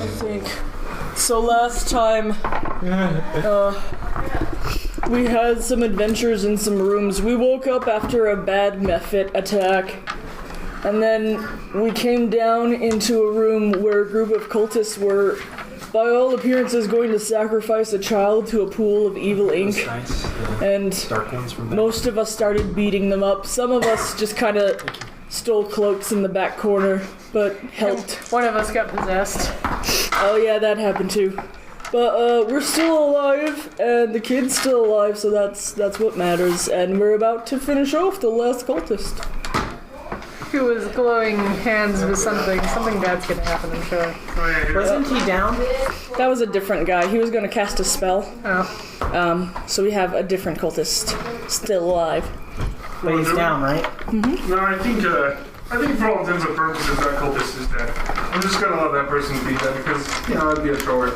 I think. So last time, we had some adventures in some rooms. We woke up after a bad mephit attack, and then we came down into a room where a group of cultists were, by all appearances, going to sacrifice a child to a pool of evil ink. Nice. And Dark ones from most of us started beating them up. Some of us just kind of stole cloaks in the back corner, but helped. One of us got possessed. Oh yeah, that happened too. But we're still alive, and the kid's still alive, so that's what matters. And we're about to finish off the last cultist. Who was glowing hands with something. Something bad's gonna happen, I'm sure. Wasn't he down? That was a different guy. He was going to cast a spell. Oh. So we have a different cultist still alive. But he's down, right? Mm-hmm. No, I think for all intents and purposes that cultist is dead. I'm just gonna let that person be dead because, that'd be a chore.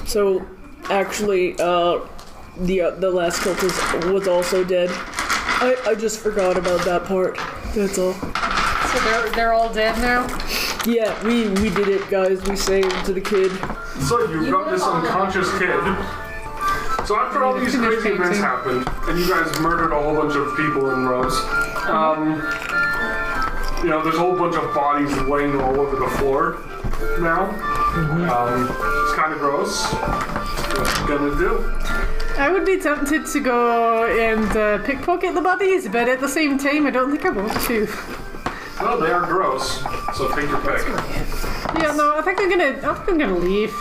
So, actually, the last cultist was also dead. I just forgot about that part. That's all. So they're all dead now? Yeah, we did it, guys. We saved the kid. So you've got this unconscious kid. So after all these crazy events happened, and you guys murdered a whole bunch of people in rows, there's a whole bunch of bodies laying all over the floor now. It's kind of gross. What you gonna do? I would be tempted to go and pickpocket the bodies, but at the same time, I don't think I want to. Well, they are gross, so take your pick. Yeah, no, I think I'm gonna leave.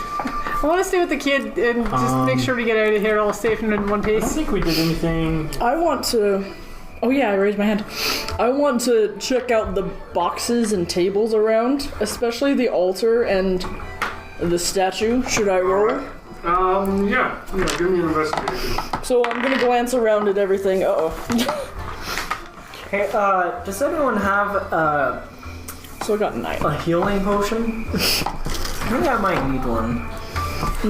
I want to stay with the kid and just make sure we get out of here all safe and in one I piece. don't think we did anything. I want to... Oh yeah, I raised my hand. I want to check out the boxes and tables around, especially the altar and the statue. Should I roll? Yeah, give me an investigation. So I'm gonna glance around at everything. Hey, does anyone have So I got 9. a healing potion? I think I might need one.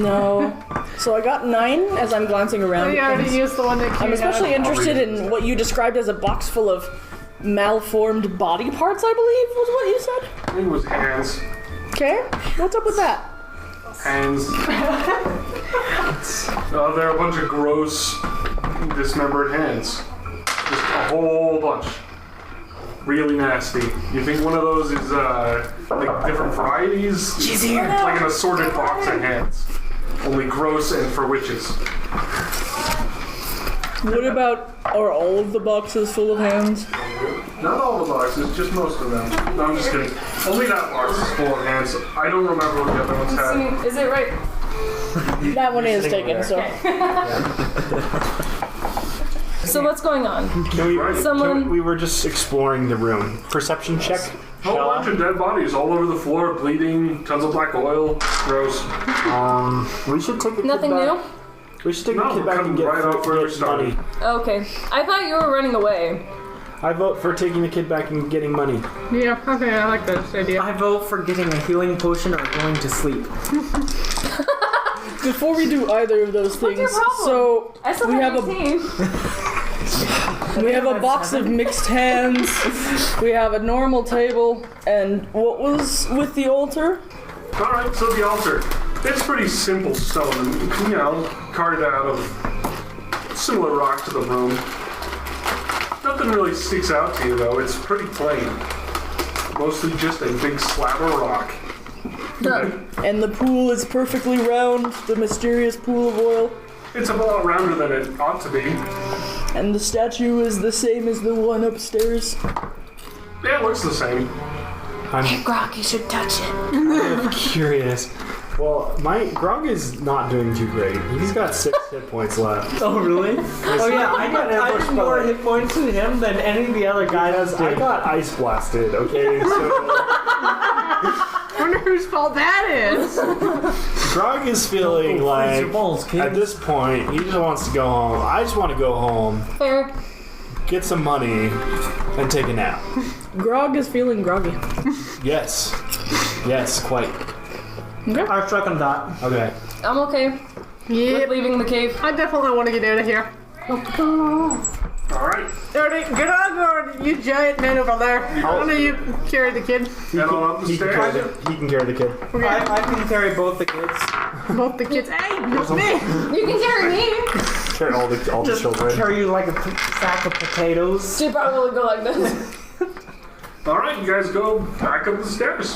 No. So I got 9 as I'm glancing around. I already used the one that I'm Hugh especially had. interested in what you described as a box full of malformed body parts, I believe, was what you said? I think it was hands. Okay. What's up with that? Hands. They're a bunch of gross, dismembered hands. Just a whole bunch. Really nasty. You think one of those is, like different varieties? She's here. It's like an assorted box of hands. Only gross and for witches. What about, are all of the boxes full of hands? Not all the boxes, just most of them. No, I'm just kidding. Only that box is full of hands. I don't remember what the other ones had. Is it right? That one is taken, so. So what's going on? We were just exploring the room. Perception check. A whole bunch of dead bodies all over the floor, bleeding, tons of black oil. Gross. We should take the Nothing kid back. new? We should take the kid back and get, right off where we started. money. Okay. I thought you were running away. I vote for taking the kid back and getting money. Yeah, okay, I like this idea. I vote for getting a healing potion or going to sleep. Before we do either of those What's your things, problem? so I still we have have a 18. we have a box of mixed hands. We have a normal table, and what was with the altar? Alright, so the altar. It's pretty simple stone, carved out of similar rock to the room. Nothing really sticks out to you though, it's pretty plain. Mostly just a big slab of rock. And the pool is perfectly round, the mysterious pool of oil. It's a lot rounder than it ought to be. And the statue is the same as the one upstairs. Yeah, it looks the same. I'm Grog, you should touch it. curious. Well, my Grog is not doing too great. He's got 6 hit points left. Oh, really? Oh, yeah, I got more hit points than him than any of the other guys. I got ice blasted, okay? So I wonder whose fault that is. Grog is feeling like, your balls, kid. at this point, he just wants to go home. I just want to go home, Fair. get some money, and take a nap. Grog is feeling groggy. Yes. Yes, quite. Okay. I second that. Okay. I'm okay with Yep. leaving the cave. I definitely want to get out of here. Alright. Alright, get on board, you giant man over there. Why don't you carry the kid? Head on up the He can stairs. carry the kid. I can carry both the kids. Both the kids. Hey, not me! You can carry me. Carry all the Just children. carry you like a sack of potatoes. She probably go like this. Alright, you guys go back up the stairs.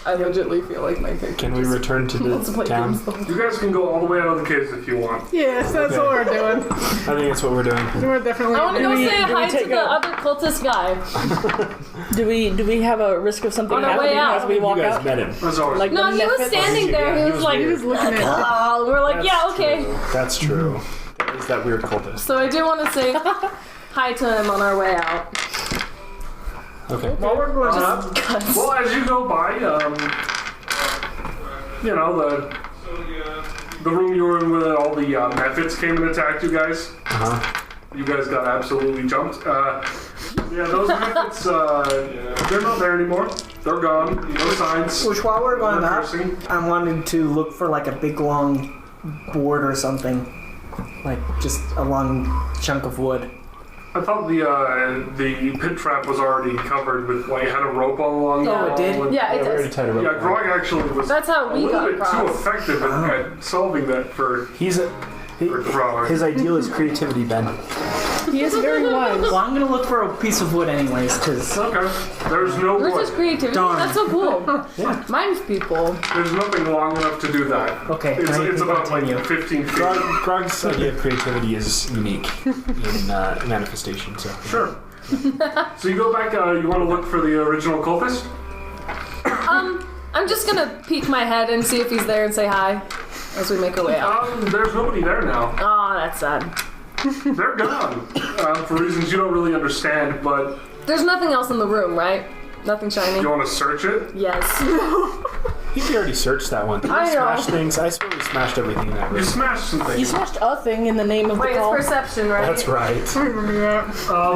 I legitimately feel like my character. Can we return to wants to the play town? games the whole You guys can go all the way out of the caves if you want. Yes, that's what we're doing. I think that's what we're doing. We're definitely I want to go doing say do we hi to take the a- other cultist guy. Do we have a risk of something On our way happening out. as we walk You guys out? met him. As always. Like No, the he was Mephits? standing there. Yeah, He was like, He was looking at oh, we're like, yeah, okay. That's true. There is that weird cultist. So I do want to say hi to him on our way out. Okay. While we're going up, Guts. Well, as you go by, you know, the room you were in where all the Mephits came and attacked you guys. Uh-huh. You guys got absolutely jumped. Yeah, those Mephits, they're not there anymore. They're gone. No signs. which while we're going No up, cursing. I'm wanting to look for like a big long board or something. Like just a long chunk of wood. I thought the pit trap was already covered with, like, had a rope all along the Oh, it wall. did? and- Yeah, Yeah, it we already does. tied a rope. Yeah, Grog actually was That's how a we little got bit too across. effective at solving that for Grog. His ideal is creativity, Ben. He is very wise. Well, I'm gonna look for a piece of wood anyways, because Okay. There's no Yours is wood. creativity. Darn. That's so cool. Yeah. Mine's people. There's nothing long enough to do that. okay, It's, now you it's can about like continue. 15 feet. Grog's idea of creativity is unique in manifestation, so. Sure. So you go back, you want to look for the original cultist? I'm just gonna peek my head and see if he's there and say hi as we make our way out. There's nobody there now. Oh, that's sad. They're gone. For reasons you don't really understand, but There's nothing else in the room, right? Nothing shiny. you want to search it? Yes. He already searched that one. Did I he know. smash things? I swear we smashed everything in that You room. smashed some You things. smashed a thing in the name of Wait, the it's call. perception, right? That's right.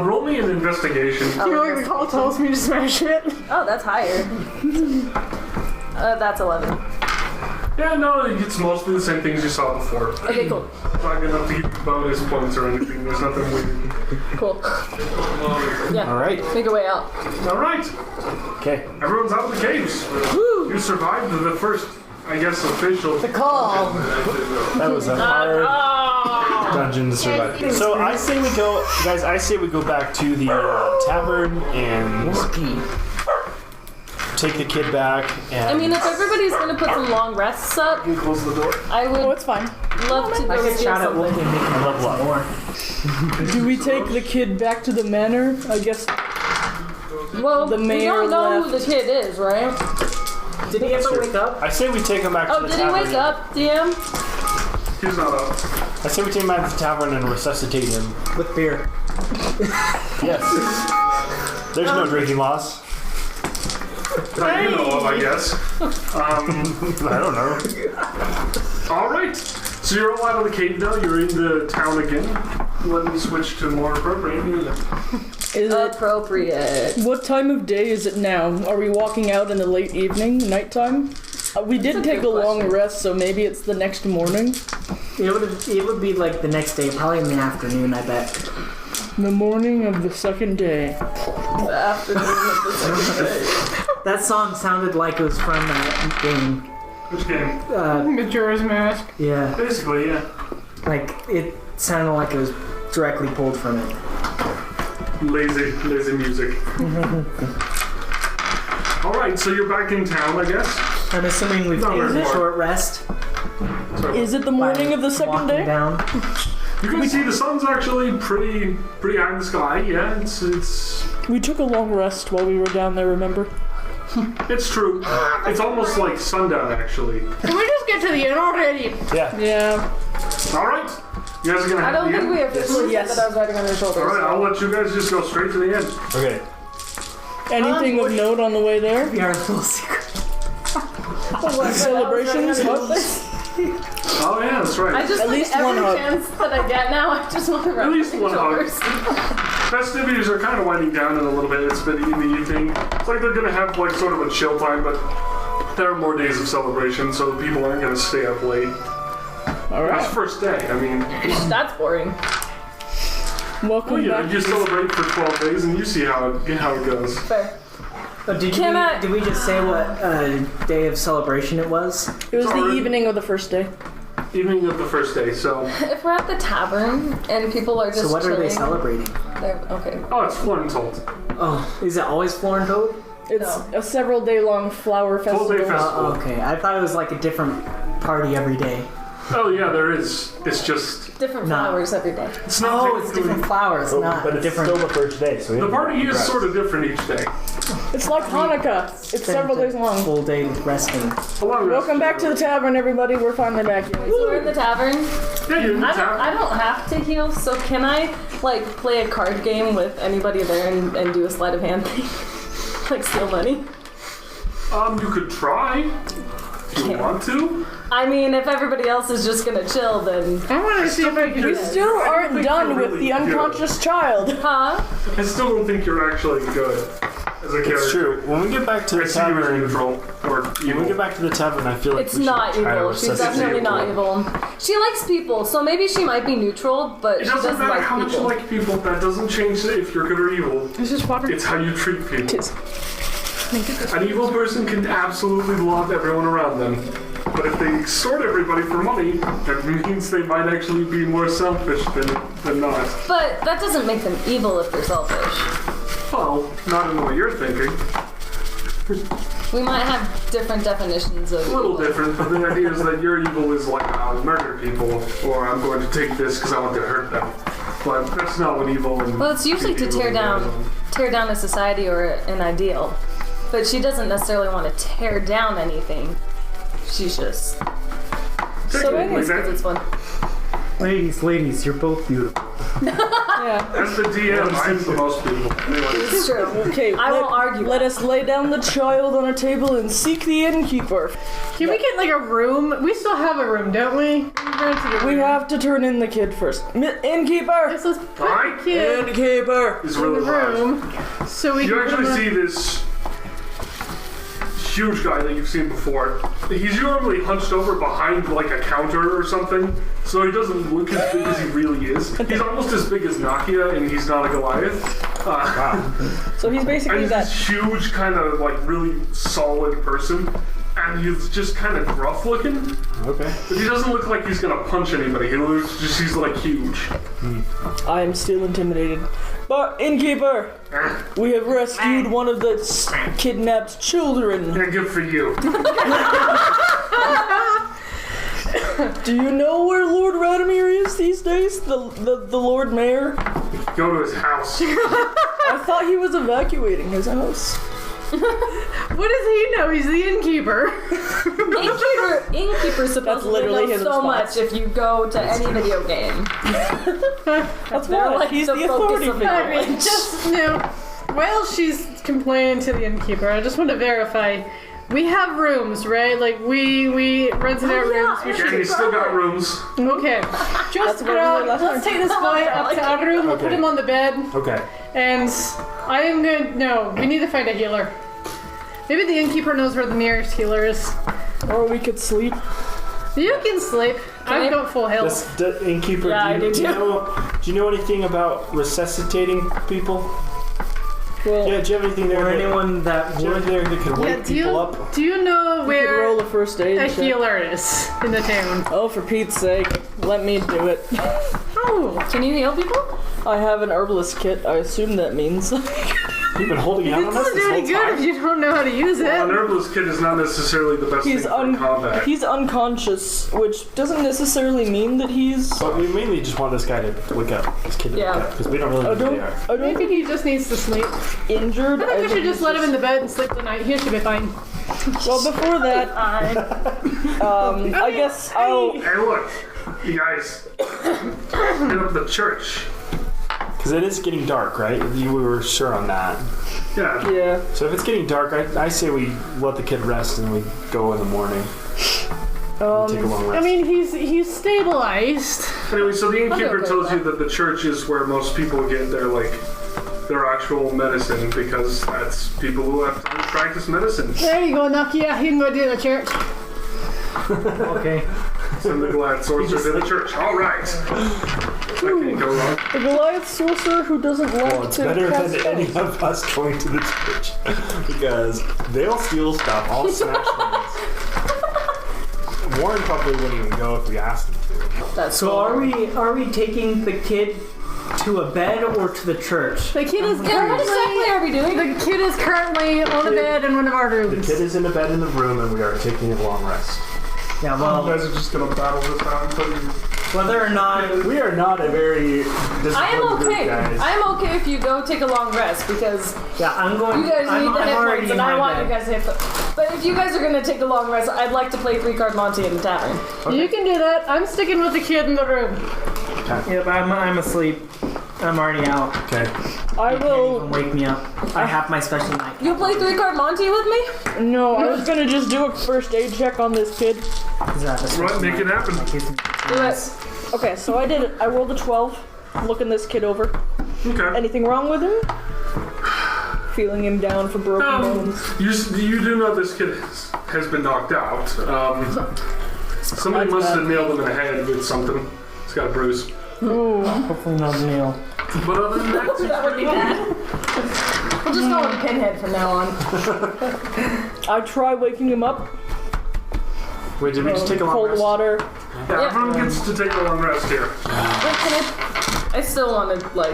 Roll me an investigation. You know, like the call tells me to smash it. Oh, that's higher. That's 11. Yeah, no, it's mostly the same things you saw before. Okay, cool. Not gonna give you bonus points or anything. There's nothing weird. Cool. Yeah. All right. Make our way out. All right, Okay. everyone's out of the caves. You survived the first, I guess, official. Call. That was a hard Oh! dungeon to survive. So I say we go, guys. I say we go back to the tavern and take the kid back. And I mean, if everybody's gonna put some long rests up, You close the door. I Oh, would it's fine. love to I go could see shout at Wolf something. and make him level up. more. Do we take the kid back to the manor? I guess. Well, The we mayor don't know who the left. kid is, right? Did he ever wake up? I say we take him back to Oh, the did he tavern. wake up, DM? He's not up. I say we take him back to the tavern and resuscitate him. With beer. Yes. There's no drinking laws. That you know of, I guess. I don't know. All right. So you're all out of the cave now. You're in the town again. Let me switch to more appropriate music. Is it? Appropriate. What time of day is it now? Are we walking out in the late evening, nighttime? We did That's a take a good long question. rest, so maybe it's the next morning. It would be like the next day, probably in the afternoon, I bet. The morning of the second day. The afternoon of the second day. That song sounded like it was from that game. Which game? Majora's Mask. Yeah, Basically, yeah. like it sounded like it was directly pulled from it. Lazy music. All right. So you're back in town, I guess. I'm assuming we've No, taken there's a more. short rest. So Is it the morning of the second walking day? down. you can see the sun's actually pretty high in the sky. Yeah, it's We took a long rest while we were down there, remember? it's true. It's almost like sundown actually. Can we just get to the inn already? Yeah. Yeah. All right. You guys are gonna I have don't the think end? we officially Yes. said that I was riding on your shoulders. All right. I'll let you guys just go straight to the end. Okay. Anything of note on the way there? We are a little secret. Celebrations? What? Oh yeah, that's right. I just At like least every one hug. chance that I get now, I just want to ride least on your one hug. shoulders. Festivities are kind of winding down in a little bit. It's been in the evening. It's like they're gonna have like sort of a chill time, but there are more days of celebration, so people aren't gonna stay up late. It's Alright. first day. I mean, That's boring. Welcome Well, back. you celebrate for 12 days and you see how it goes. Fair. But did we just say what day of celebration it was? It was the Already- evening of the first day. Evening of the first day, so... If we're at the tavern and people are just So what chilling, are they celebrating? Okay. Oh, it's Florentold. Oh, is it always Florin Toad? It's a several day long flower festival. 12-day festival. Oh, okay. I thought it was like a different party every day. Oh, yeah, there is. It's just... Different Nah. flowers every day. It's not Oh, it's technically- different flowers, not but it's different. still the first day, so The party is sort of different each day. It's like Hanukkah. It's several days long. Full day resting. Welcome back to the tavern, everybody. We're finally back here. So we're in the tavern. Yeah, you're in the I town. don't have to heal, so can I like play a card game with anybody there and do a sleight of hand thing? Like steal money? You could try. If you want to. I mean, if everybody else is just gonna chill, then I want to see if I can We do this. still aren't done you're with really the unconscious child. huh? I still don't think you're actually good as a character. It's true. When we get back to I the see you as tavern, neutral or when we evil. get back to the tavern, I feel like It's we should not try to evil. She's resuscitate definitely it. not evil. She likes people, so maybe she might be neutral, but It she doesn't doesn't matter like how much you people. like people. That doesn't change if you're good or evil. Is this water? It's how you treat people. It is. An evil person can absolutely love everyone around them. But if they extort everybody for money, that means they might actually be more selfish than not. But that doesn't make them evil if they're selfish. Well, not in the way you're thinking. We might have different definitions of A little evil. different, but the idea is that your evil is like, I'll murder people, or I'm going to take this because I want to hurt them. But that's not what evil and... Well, it's usually to tear down a society or an ideal. But she doesn't necessarily want to tear down anything. She's just Technically, because it's fun. Ladies, you're both beautiful. Yeah. as the DM, I'm the most people. Anyway. It's true. Okay, I won't argue Let that. us lay down the child on a table and seek the innkeeper. Can we get like a room? We still have a room, don't we? We have to turn in the kid first. Innkeeper! Yes, let's put Right? the kid Innkeeper! It's in really the loud. room so we You can actually put him see this huge guy that you've seen before. He's usually hunched over behind like a counter or something, so he doesn't look as big as he really is. He's almost as big as Nakia, and he's not a Goliath. So he's And basically he's that. this huge, kind of like really solid person, and he's just kind of gruff looking. Okay. But he doesn't look like he's gonna punch anybody. He looks just he's like huge. I am still intimidated. But, innkeeper! We have rescued one of the kidnapped children. Yeah, good for you. Do you know where Lord Radomir is these days? The Lord Mayor? Go to his house. I thought he was evacuating his house. What does he know? He's the innkeeper. Innkeeper supposedly literally knows his so response. much if you go to any video game. That's They're why like he's the the focus authority of figure. I mean, just while she's complaining to the innkeeper, I just want to verify. We have rooms, right? Like we rented out rooms. We Yeah, should. he's still got rooms. Okay. Just where we were last let's take this boy up to our room. We'll put Okay. him on the bed, Okay. and I am going. No, we need to find a healer. Maybe the innkeeper knows where the nearest healer is. Or we could sleep. You can sleep. I've got full health. The innkeeper, Yeah, I do do you too. know anything about resuscitating people? Well, Yeah, do you have anything there? Or that- anyone that do you have would. anything there that could Yeah, wake people up? do you know we could roll where a first aid a check. healer is in the town? Oh, for Pete's sake, let me do it. Oh, Can you heal people? I have an herbalist kit. I assume that means. You've been holding out it on us doesn't this do whole any good if time? you don't know how to use An it. herbalist kid is not necessarily the best He's thing for combat. he's unconscious, which doesn't necessarily mean that he's. But we mainly just want this guy to wake up. This kid to Yeah. wake up. Because we don't really know I who don't. they are. I don't Maybe think he just needs to sleep. injured. I think we should he's just let him in the bed and sleep the night. He should be fine. Well, before that, I guess I'll. Hey, look, you guys, hit up the church. Because it is getting dark, right? We were sure on that. Yeah. Yeah. So if it's getting dark, I say we let the kid rest and we go in the morning. Take a long rest. I mean, he's stabilized. Anyway, so the innkeeper okay tells with you that the church is where most people get their actual medicine because that's people who have time to practice medicine. There you go, Nakia. You can go to the church. Okay. Send the glad sorcerer to the church. All right. can't go wrong. A Goliath sorcerer who doesn't like Well, it's to better cast than any spells. of us going to the church because they'll steal stuff. I'll smash things. Warren probably wouldn't even go if we asked him to. That's So cool. are we taking the kid to a bed or to the church? The kid is Yeah, what exactly are we doing? The kid is currently on a bed in one of our The rooms. kid is in a bed in the room and we are taking a long rest. Yeah, You well, guys are just gonna battle this out until you. whether or not We are not a very I disciplined am group, okay. guys. I am okay if you go take a long rest because I'm going. you guys I'm, need the I'm hit already points in and I my want bed. you guys to hit them. But if you guys are gonna take a long rest, I'd like to play 3-card Monty in the tavern. You can do that. I'm sticking with the kid in the room. Yep, I'm asleep. I'm already out. Okay. I You can't even will. wake me up. I have my special night. You play 3-card Monty with me? No, I was gonna just do a first aid check on this kid. Right, make it happen. Do it. Okay, so I did it. I rolled a 12. Looking this kid over. Okay. Anything wrong with him? Feeling him down for broken bones. You do know this kid has been knocked out. Somebody must have nailed him in the head with something. He's got a bruise. Ooh. Hopefully not nail. But other than that, That would be bad. We'll just call him Pinhead from now on. I try waking him up. Wait, did we just take a long Cold rest? water. yeah, everyone gets to take a long rest here. I still want to play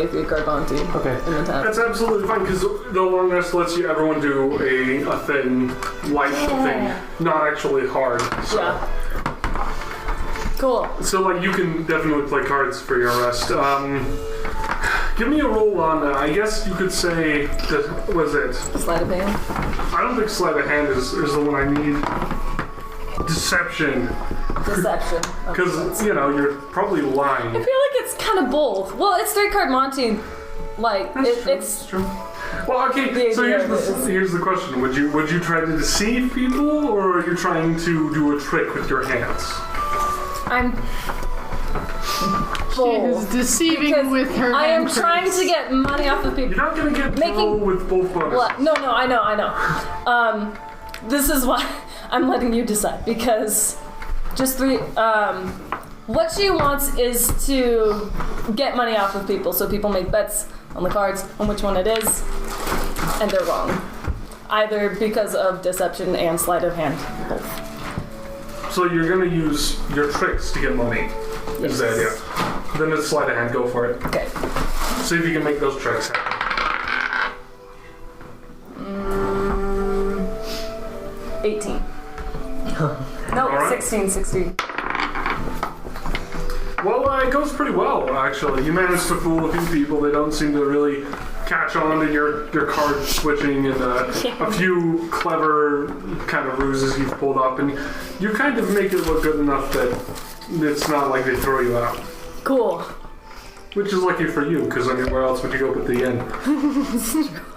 3-card Monty Okay. in the tavern. That's absolutely fine because the long rest lets you everyone do a thing, light thing, not actually hard. So. Yeah. Cool. So like you can definitely play cards for your rest. Give me a roll on. I guess you could say that was it. Sleight of hand. I don't think sleight of hand is the one I need. Deception, Deception. because you know you're probably I lying. feel like it's kind of both. Well, it's 3-card Monty. Like it's True. Well, okay. The So idea is- here's the question: Would you try to deceive people, or are you trying to do a trick with your hands? I'm She full. is deceiving Because with her I am hand trying tricks. to get money off of You're people. not gonna get Making- roll with both bonuses. What? No, I know. This is why I'm letting you decide because just what she wants is to get money off of people, so people make bets on the cards on which one it is, and they're wrong. Either because of deception and sleight of hand. Both. So you're gonna use your tricks to get money. Is the idea? Then it's sleight of hand. Go for it. Okay. See if you can make those tricks happen. 18. No, Alright. 16. Well, it goes pretty well, actually. You managed to fool a few people. They don't seem to really catch on to your card switching and a few clever kind of ruses you've pulled up. And you kind of make it look good enough that it's not like they throw you out. Cool. Which is lucky for you, because I mean, where else would you go but the inn?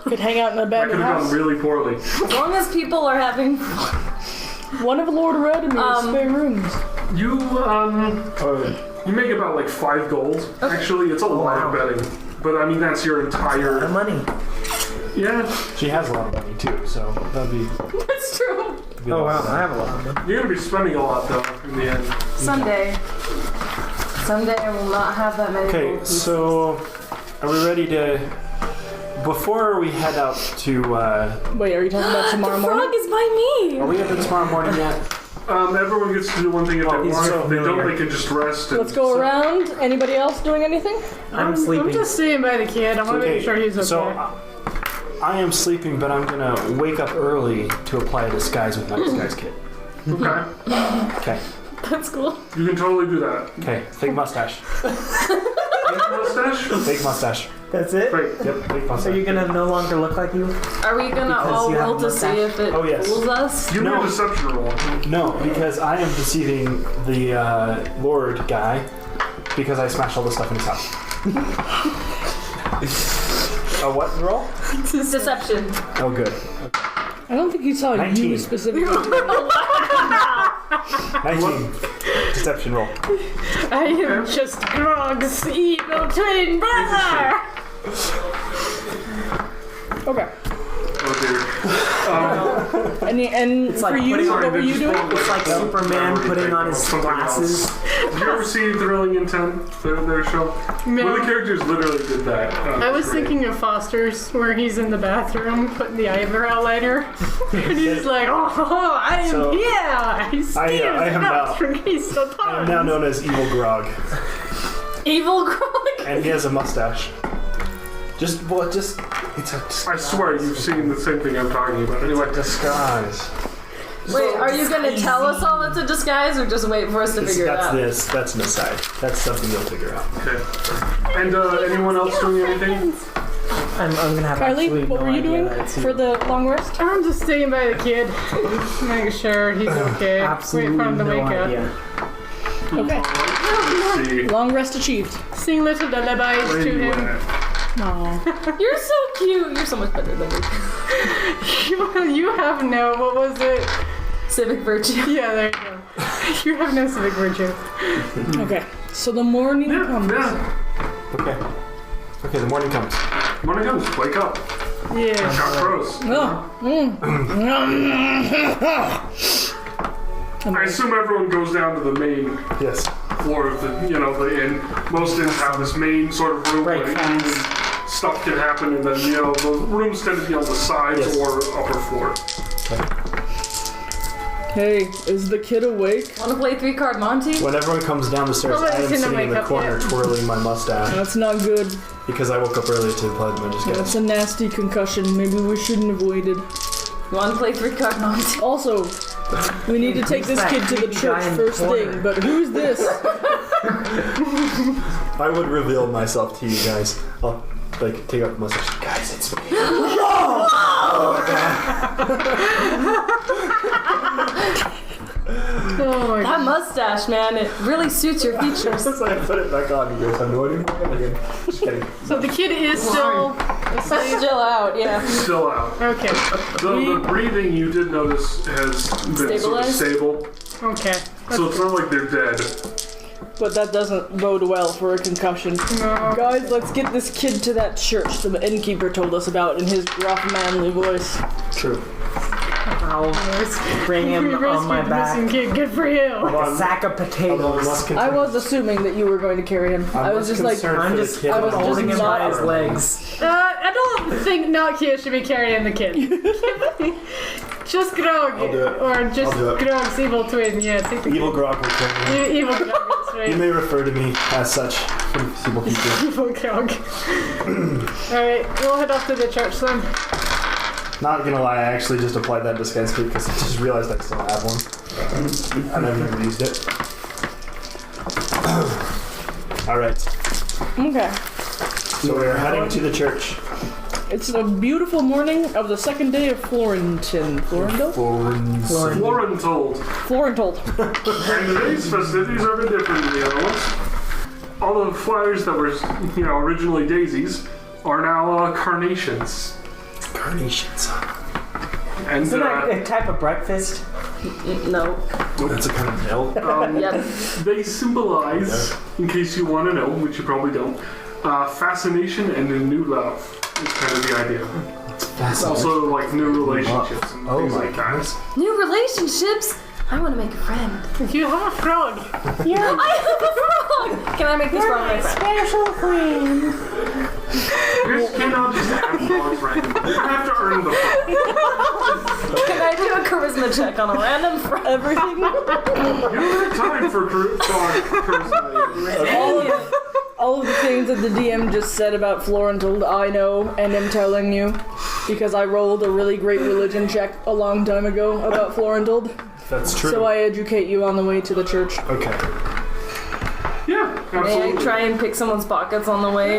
Could hang out in a That bed could have gone house. really poorly. As long as people are having One of Lord Radimir's spare rooms. You make about like 5 gold. Actually, it's a lot of betting. But I mean, that's your The entire. money. Yeah, She has a lot of money too, so that'd be. That's true. be a Oh lot wow, I have a lot of money. you're gonna be spending a lot though in the end. Someday I will not have that many Okay, gold pieces. so are we ready to? Before we head out to, Wait, are you talking about tomorrow the frog morning? is by me. are we up tomorrow morning yet? Everyone gets to do one thing if they he's want. so If they don't, familiar. they can just rest. And Let's go around. Anybody else doing anything? I'm sleeping. I'm just staying by the kid. I want to make sure he's okay. So I am sleeping, but I'm gonna wake up early to apply a disguise with my disguise kit. Okay, Okay. That's cool. you can totally do that. Okay. Fake mustache. Fake mustache? Fake mustache. That's it? Great. Yep. Fake Are mustache. you gonna no longer look like you? Are we gonna Because all you have roll a to see mustache? if it Oh, yes. fools us? Give me No. a deception roll. No, because I am deceiving the Lord guy because I smashed all the stuff in his house. A what roll? Deception. Oh, good. I don't think you saw 19. you specifically. 19. Deception roll. I am just Grog's evil twin brother. Okay. Oh dear. And It's for like you, putting what on were you doing? It's like Superman putting on his Something glasses. else. Did you ever see Thrilling Intent, their show? No. One of the characters literally did that. I was Great. thinking of Foster's, where he's in the bathroom putting the eyebrow liner, and he's like, "Oh, I am So, here. I steal I am now- from Keystone I am Pond." now known as Evil Grog, Evil Grog. and he has a mustache. It's a disguise. I swear you've seen the same thing I'm talking about. Anyway, Disguise. Wait, are you gonna tell us all it's a disguise, or just wait for us to figure it out? That's an aside. That's something you'll figure out. okay. And anyone else doing anything? I'm gonna have Carly, absolutely what no were you idea doing that it's for you. the long rest? I'm just staying by the kid, making sure he's okay. Absolutely Wait for him to no wake idea. Okay. Let's see. Long rest achieved. up. Sing little lullabies Where to you him. at? Aww. You're so cute. You're so much better than me. You have no, what was it? Civic virtue. Yeah, there you go. You have no civic virtue. Okay. So the morning comes. Yeah. Okay, the morning comes. Morning comes. Wake up. Yeah. Cock crows. I assume everyone goes down to the main Yes. floor of the the inn. Most inns have this main sort of room where stuff can happen, and then the rooms tend to be on the sides Yes. or upper floor. Hey, is the kid awake? Wanna play 3-card Monty? When everyone comes down the stairs, Well, I am it's gonna sitting in wake the up corner yet. twirling my mustache That's not good. because I woke up early to play the Magic That's a nasty concussion. Maybe we shouldn't have waited. Wanna play 3-card Monty? Also, we need to take this that kid to the creepy church guy in the first corner? thing, but who's this? I would reveal myself to you guys. I'll take out the mustache. Guys, it's me. Oh my That mustache, man, it really suits your features. Since I put it back on, you guys have no idea. Again, just kidding. So the kid is still asleep. Still out, yeah. Still out. Okay. The breathing you did notice has been sort of Stabilized? stable, Okay. so it's not like they're dead. But that doesn't bode well for a concussion. No. Guys, let's get this kid to that church the innkeeper told us about in his gruff, manly voice. True. I'll bring him We on my rescued the missing back kid. Good for you. like a sack of Although I potatoes. must I contend- was assuming that you were going to carry him. I was just like, concerned I'm for the just kid I was and all holding just him not- by his legs. I don't think not kid should be carrying the kid. Just Grog. I'll do it. Or just I'll do it. Grog's evil twin. Yeah, take the Evil Grog will kill me. Evil Grog, that's You right. may refer to me as such for the foreseeable future. Evil Grog. Alright, we'll head off to the church then. Not gonna lie, I actually just applied that disguise kit because I just realized I still have one. I never used it. Alright, okay. so we're heading to the church. It's a beautiful morning of the second day of Florentin. Florendal? Florentold. Florentold. And today's festivities are a bit different than the other ones. All the flowers that were, originally daisies are now carnations. Carnations. And Isn't that a type of breakfast? No. That's a kind of milk. Yep. they symbolize, in case you want to know, which you probably don't, fascination and a new love is kind of the idea. Also, like new relationships and Oh things my like that. goodness. New relationships? I want to make a friend. You have a frog. I have a frog! Can I make this frog my friend? Special friend. You just cannot just have frogs randomly. You have to earn the frog. Can I do a charisma check on a random frog? Everything. You don't have time for frog personally. All of the things that the DM just said about Florentold, I know and am telling you. Because I rolled a really great religion check a long time ago about Florentold. That's true. So I educate you on the way to the church. Okay. Yeah, May I absolutely. try and pick someone's pockets on the way?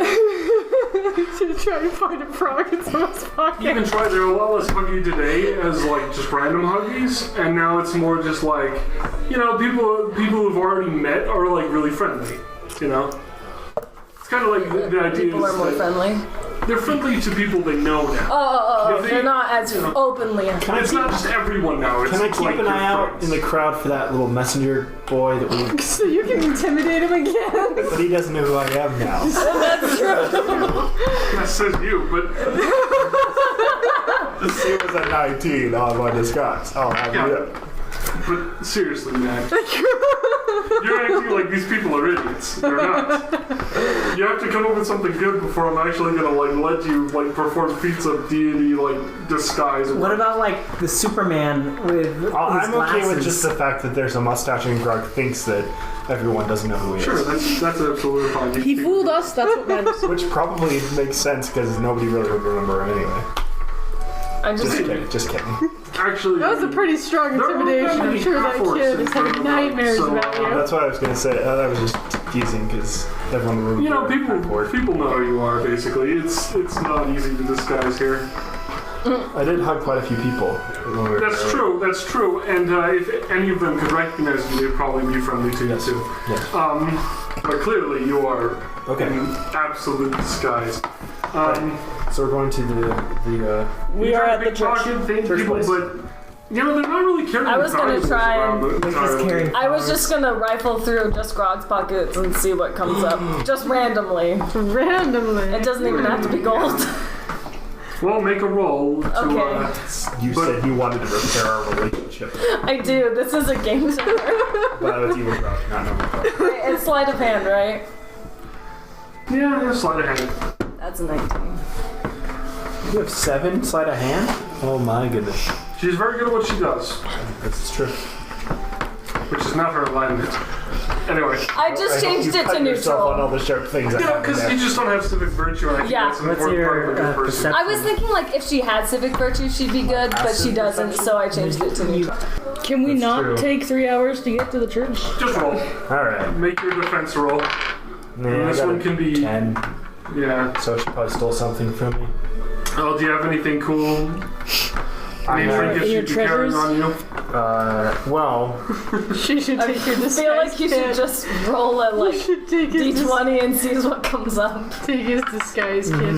To try and find a frog in someone's You pocket. can try. They're a lot less huggy today as like just random huggies, and now it's more just like, people who've already met are like really friendly. It's kind of like the idea People is are more that friendly. they're friendly to people they know now. Oh, If they- they're not as openly. It's not just everyone now. It's Can I keep like an your eye out friends. in the crowd for that little messenger boy that we... So you can intimidate him again. But he doesn't know who I am now. That says you, but It was a 19 on my disguise. Oh, Yeah. But seriously, man. You're acting like these people are idiots. They're not. You have to come up with something good before I'm actually gonna let you perform feats of deity disguise. What about the Superman with his I'm okay with glasses? just the fact that there's a mustache and Grog thinks that everyone doesn't know who he Sure, is. that's absolutely fine. He fooled us, that's what matters. Which probably makes sense because nobody really would remember him anyway. Just kidding. Actually, That was a pretty strong intimidation. I'm sure that kid is having nightmares about you. That's what I was going to say. I was just teasing because everyone in the room. You know, people know who you are. Basically, it's not easy to disguise here. I did hug quite a few people. When we were That's there. true. That's true. And if any of them could recognize you, they'd probably be friendly to you too. Yes. But clearly, you are Okay. in absolute disguise. So we're going to the We are at the church. Target thing, Church people, place. but they're not really carrying. I was gonna valuables try around and- the Like he's entire- carrying I was flowers. just gonna rifle through just Grog's pockets and see what comes up. Just randomly. Randomly. It doesn't even have to be gold. Well, make a roll to. Okay. You said you wanted to repair our relationship, I do. This is a game changer. but it's evil Grog, not normal Grog. It's sleight of hand, right? Yeah, sleight of hand. That's a 19. You have 7 sleight of hand? Oh my goodness. She's very good at what she does, That's true. which is not her alignment. Anyway. I just changed it to yourself on all neutral. the sharp things. You know, because you just don't have civic virtue, and I think Yeah. that's an What's important part of a your good person. perception? I was thinking if she had civic virtue, she'd be good, but she doesn't, so I changed it to neutral. Can we That's not true. take 3 hours to get to the church? Just roll. Alright. Make your defense roll. Nah, This I got one a can be- 10, Yeah. so she probably stole something from me. Oh, do you have anything cool? Any have- trinkets Your you'd be carrying treasures? on you? Well, She should I take your disguise feel like you should kit. just roll a You should take his, d20 and sees what comes up. take his disguise kit.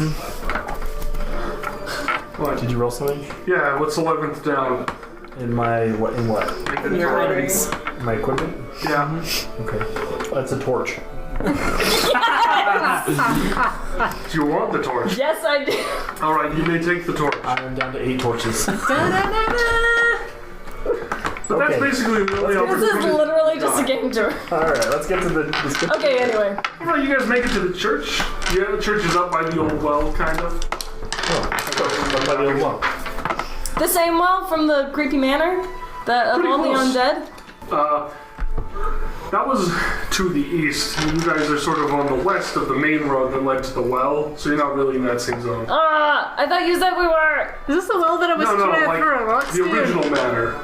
What? did you roll something? Yeah, what's 11th down? In my, what? In what? In your Inventory. items. My equipment? Yeah. Okay. That's a torch. Do you want the torch? Yes, I do. Alright, you may take the torch. I am down to 8 torches. But that's Okay. basically the only This is opportunity. literally just a game tour. Alright, let's get to the description. Okay, anyway. Alright, you guys make it to the church. Yeah, the church is up by the old well, kind of. By the old wall. The same well from the creepy manor? Of Pretty all the close. undead? That was to the east. You guys are sort of on the west of the main road that led to the well, so you're not really in that same zone. I thought you said we were. Is this the well that I was No, trying to like throw rocks the to? original manor.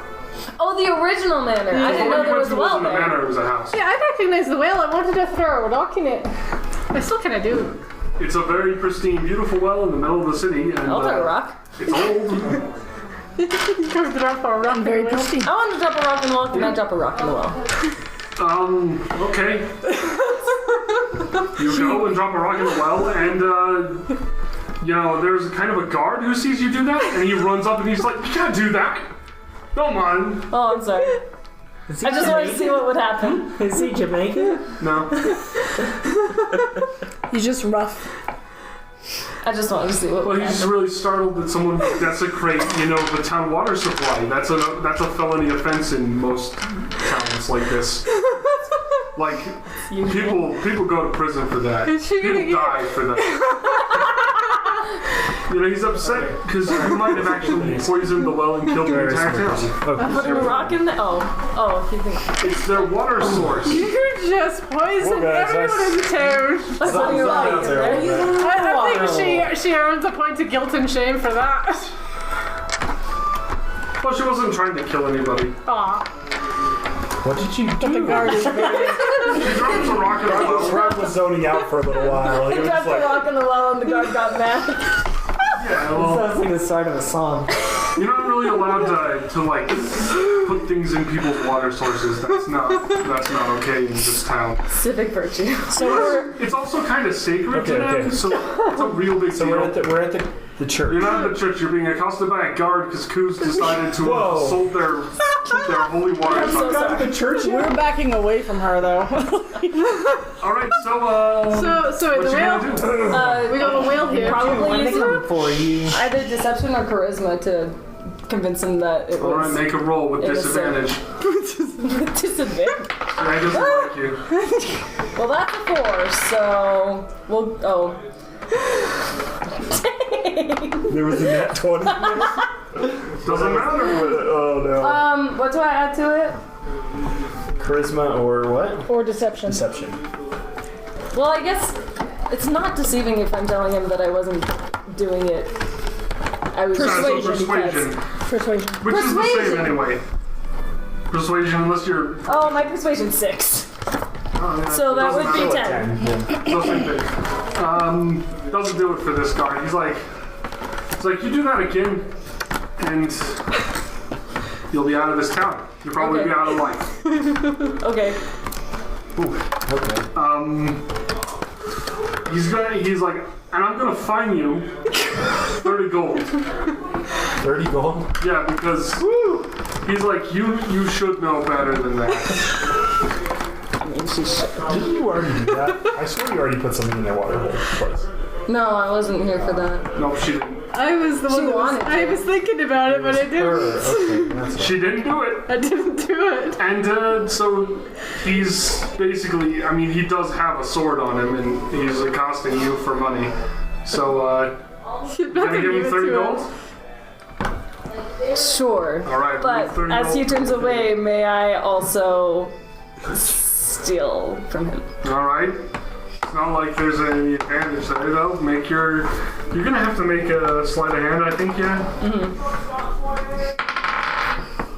Oh, the original manor. I The didn't one know you there went was to a well wasn't a there. manor, it was a house. Yeah, I recognize the whale. I wanted to throw a rock in it. I still kind of do. It's a very pristine, beautiful well in the middle of the city, and I'll throw a rock. it's old. Go drop a rock. Very in the whale. pristine. I want to drop a rock in the well. Can I drop a rock in the well? Okay. You go and drop a rock in the well, and there's kind of a guard who sees you do that, and he runs up and he's like, "You can't do that. Don't mind." Oh, I'm sorry. Is he I just wanted to see what would happen. Is he Jamaican? No. He's just rough. I just wanted to see what Well, would he's just happen. really startled that someone would desecrate, the town water supply. That's a felony offense in most towns like this. Like, people go to prison for that. Is she gonna People get- die for that. He's upset because you might have actually poisoned the well and killed the entire town. Putting a rock in the. Oh, if you think. It's their water source. You just poisoned Well, guys, everyone in the town. Like putting a rock in there. I think she earns a point of guilt and shame for that. Well, she wasn't trying to kill anybody. Aw. What did you do? The guard is very... She drops a rock in the well. Grog was zoning out for a little while. He He was dropped just a rock in the well and the guard got mad. Yeah, well, Sounds like the start of a song. you're not really allowed to put things in people's water sources. That's not okay in this town. Civic virtue. So It's also kind of sacred to Okay, them, okay. so it's a real big So deal. we're at the church. You're not at the church. You're being accosted by a guard because Ku's decided to Whoa. assault their They're holy water. I'm so Got to sorry. the church yet? We're backing away from her, though. All right, so So what the you whale. gonna do? We got a whale here. Probably When they use come for you. either deception or charisma to convince him that it All right, was make a roll with innocent. disadvantage. disadvantage. I doesn't like you. Well, that's a 4, so we'll. Oh. There was a net 20. Doesn't matter. Oh no. What do I add to it? Charisma or what? Or deception. Deception. Well, I guess it's not deceiving if I'm telling him that I wasn't doing it. I was Persuasion. Persuasion. Which is the same Persuasion. anyway. Persuasion, unless you're. Oh, my persuasion's 6. Oh, yeah. So that would be Doesn't 10. Yeah. So same thing. Doesn't do it for this guard. He's like, you do that again, and you'll be out of this town. You'll probably Okay. be out of life. Okay. Okay. He's like, and I'm gonna fine you 30 gold. 30 gold? Yeah, because he's like, you should know better than that. Didn't you already do that? I swear you already put something in that water hole twice. No, I wasn't here for that. No, she didn't. I was the one that was, wanted to. I was thinking about it, but I didn't. Okay, that's She didn't do it. I didn't do it. And so he's basically, I mean, he does have a sword on him, and he's accosting you for money. So, You're gonna give him 30 gold? Sure. All right, But 30 as he gold. turns away, may I also steal from him? All right. It's not like there's any advantage there, though. You're gonna have to make a sleight of hand, I think, yeah?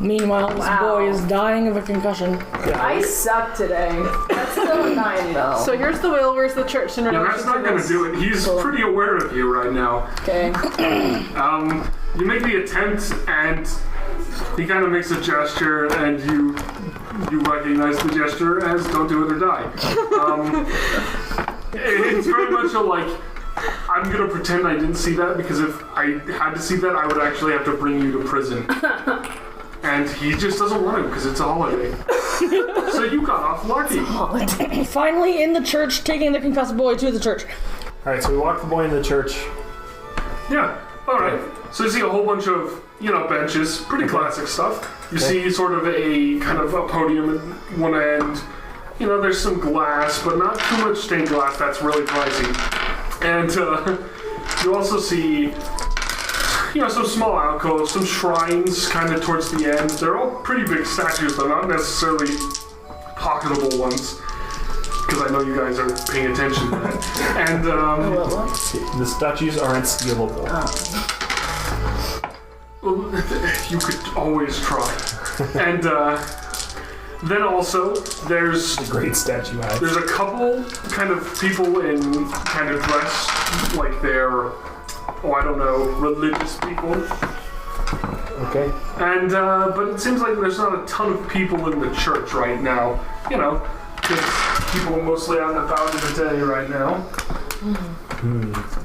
Meanwhile, this boy is dying of a concussion. I suck today. That's still a 9, though. So here's the whale. Where's the church in Yeah, relation that's not to gonna this? do it. He's pretty aware of you right now. Okay. You make the attempt, and he kind of makes a gesture, and you recognize the gesture as "don't do it or die." It's very much a like, I'm gonna pretend I didn't see that, because if I had to see that, I would actually have to bring you to prison. And he just doesn't want to, because it's a holiday. So you got off lucky. Finally in the church, taking the concussed boy to the church. Alright, so we walk the boy into the church. Yeah. All right. So you see a whole bunch of, benches, pretty classic stuff. You see sort of a kind of a podium at one end. There's some glass, but not too much stained glass. That's really pricey. And you also see, some small alcoves, some shrines kind of towards the end. They're all pretty big statues, though, not necessarily pocketable ones. Because I know you guys are paying attention to that. And, The statues aren't stealable. well, you could always try. And, then also, there's Great statue house. a couple kind of people in kind of dress like they're, religious people. Okay. And, but it seems like there's not a ton of people in the church right now. Because people are mostly out and about in the day right now.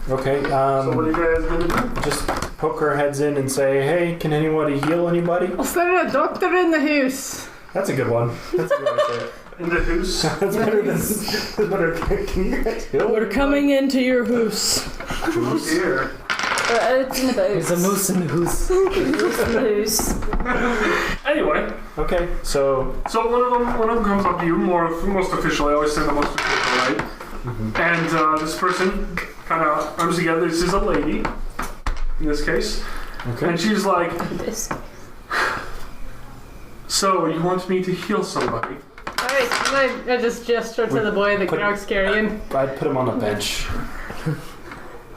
Okay, So what are you guys gonna do? just poke our heads in and say, hey, can anybody heal anybody? Is there a doctor in the house? That's a good one. That's a good way to say it. In the house? That's better than... That's better. Can you guys heal? We're coming into your hoose. Who's here? It's in the boat. There's a moose in the hoose. Loose. Anyway, Okay, so... one of them comes up to you, most officially. I always say the most official, right? And this person kind of comes together. This is a lady, in this case. Okay. And she's like, This. so you want me to heal somebody? Alright, I just gesture to the boy that Put- Grog's carrying. I'd put him on a bench.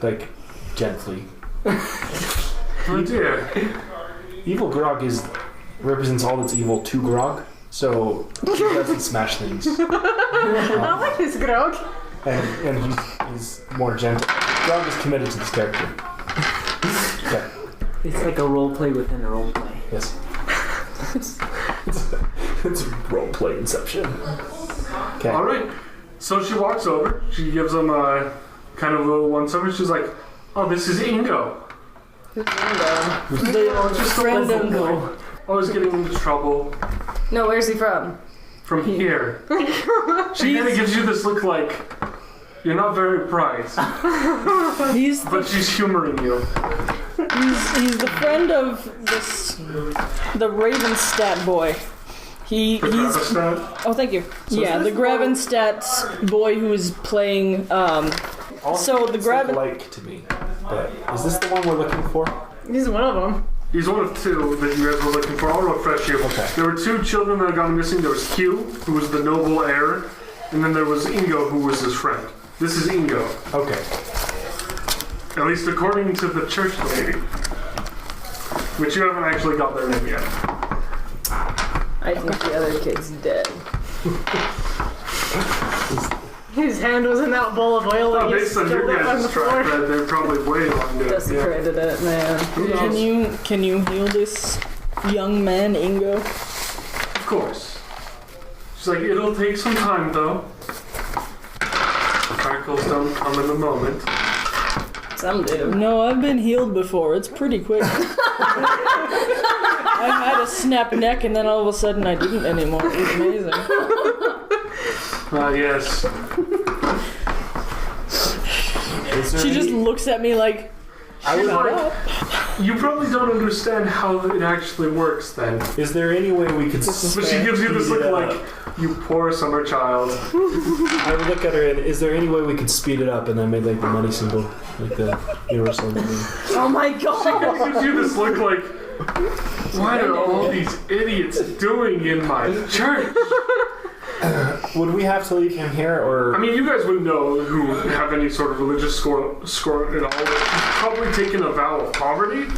Like, gently. Oh dear. Evil Grog represents all that's evil to Grog, so he doesn't smash things. I like this Grog. And he's more gentle. Grog is committed to this character. Okay, It's like a role play within a role play. yes. It's roleplay inception. Okay. All right. So she walks over. She gives him a kind of a little once-over. She's like, "Oh, this is Ingo." Who's Ingo? The friend of Oh, always getting into trouble. No, where's he from? From here. She kind of gives you this look like you're not very bright, He's but she's humoring you. he's the friend of the Ravenstadt boy. He's Gravistat? oh, thank you. Yeah, the Gravenstadt boy who is playing. All So the kids grab- look alike to me. But is this the one we're looking for? He's one of them. He's one of two that you guys were looking for. I'll refresh you. Okay. There were two children that had gone missing. There was Hugh, who was the noble heir, and then there was Ingo, who was his friend. This is Ingo, Okay. at least according to the church lady, which you haven't actually got their name yet. I think the other kid's dead. His hand was in that bowl of oil and he Based on your spilled it on guys' the track floor. record, they're probably way long dead. Desecrated it, man. Can you heal this young man, Ingo? Of course. She's like, it'll take some time though. Miracles don't come in a moment. Some do. No, I've been healed before. It's pretty quick. I had a snap neck and then all of a sudden I didn't anymore. It was amazing. Yes. She just looks at me like, She's like, you probably don't understand how it actually works then. Is there any way we could? But she gives you this look like, you poor summer child. I would look at her and is there any way we could speed it up and then make like the money symbol, like the universal money? Oh my She god! gives you this look like, what are all these idiots doing in my church? Would we have to leave him here or? I mean, you guys would know who have any sort of religious score at all. She's probably taken a vow of poverty,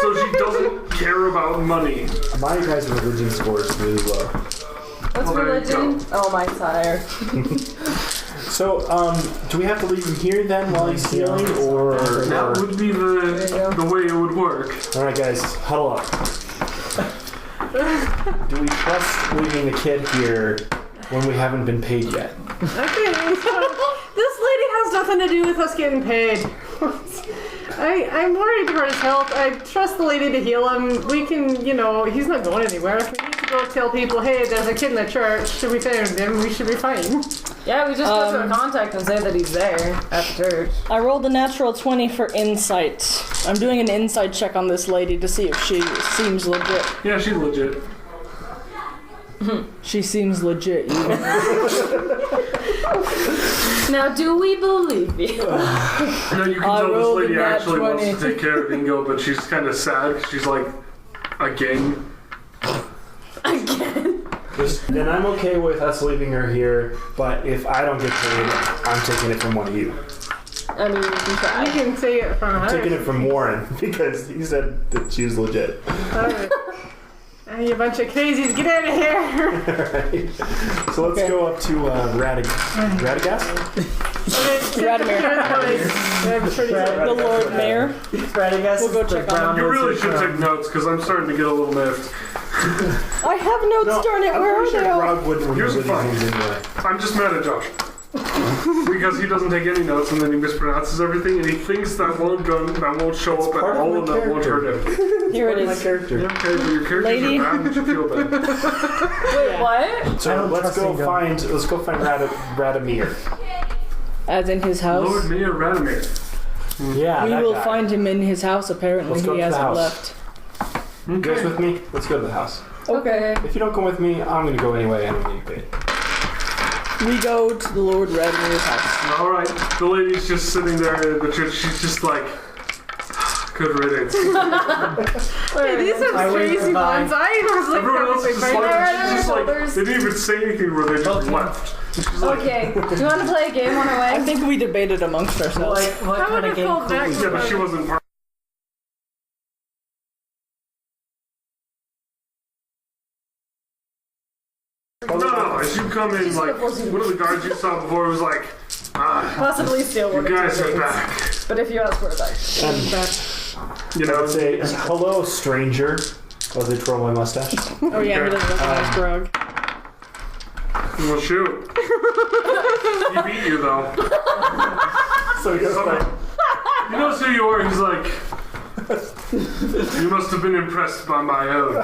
so she doesn't care about money. My guy's religion score is really low. What's Well, there you religion? Oh, my sire. So, do we have to leave him here then while he's healing, or? That would be the way it would work. All right, guys, huddle up. Do we trust leaving the kid here when we haven't been paid yet? Okay, this lady has nothing to do with us getting paid. I'm worried about his health. I trust the lady to heal him. We can, he's not going anywhere. If we need to go tell people, hey, there's a kid in the church, we found him, we should be fine. Yeah, we just go to a contact and say that he's there at the church. I rolled a natural 20 for insight. I'm doing an insight check on this lady to see if she seems legit. Yeah, she's legit. She seems legit, you know. Now, do we believe you? You can tell this rolled lady a nat actually wants 20. to take care of Ingo, but she's kind of sad 'cause she's like, again. Again? Then I'm okay with us leaving her here, but if I don't get paid, I'm taking it from one of you. I mean, you can You try. can say it from her. Taking it from Warren because he said that she was legit. You bunch of crazies, get out of here! Alright. So let's go up to Radagast? Radimir. The Lord Mayor. We'll go check on him. You really should take notes because I'm starting to get a little miffed. I have notes, darn it. Where are they all? Grog wouldn't Here's remember the these fun. names anyway. I'm just mad at Josh. Because he doesn't take any notes and then he mispronounces everything and he thinks that won't show up at part of all my and that won't hurt him. Here it My is. character. Yeah, okay, but your characters Lady. are bad and you feel bad. Wait, what? So I don't let's trust Ingo. find Radimir. As in his house. Lord Mayor Radimir. Yeah, We that will guy. find him in his house, apparently. Let's go He to the hasn't house. left. You guys with me? Let's go to the house. Okay. If you don't come with me, I'm gonna go anyway. I don't need paid. We go to the Lord Radimir's house. Alright, the lady's just sitting there at the church. She's just like, good riddance. Hey, these are I waved crazy goodbye. ones. I was like, Everyone else is just right like, there. she's just like, shoulders. they didn't even say anything where they just left. She's like, Okay. Do you want to play a game on our I way? think we debated amongst ourselves. What How kind would of it game fall could back? we yeah, but she wasn't part. No, as you come in, like, one of the guards you saw before was like, Possibly steal you one of guys your are dates. back. But if you ask for it back. You know, I'd say, hello, stranger, as I twirl my mustache. Oh yeah, he doesn't recognize Grog. well, shoot. He beat you, though. So he goes like, He knows who you are. He's like, You must have been impressed by my own.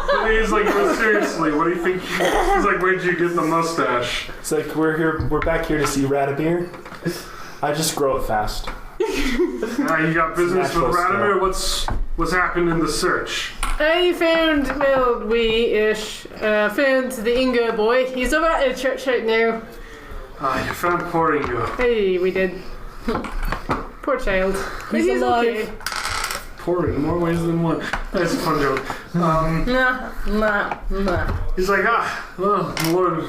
And he's like, well, seriously, what do you think? He's like, where'd you get the mustache? It's like we're back here to see Radomir. I just grow it fast. You got business with Radomir? What's happened in the search? I found, found the Ingo boy. He's over at the church right now. You found poor Ingo. Hey, we did. Poor child. But he's alive. okay. Poor in more ways than one. That's a fun joke. He's like, well, the Lord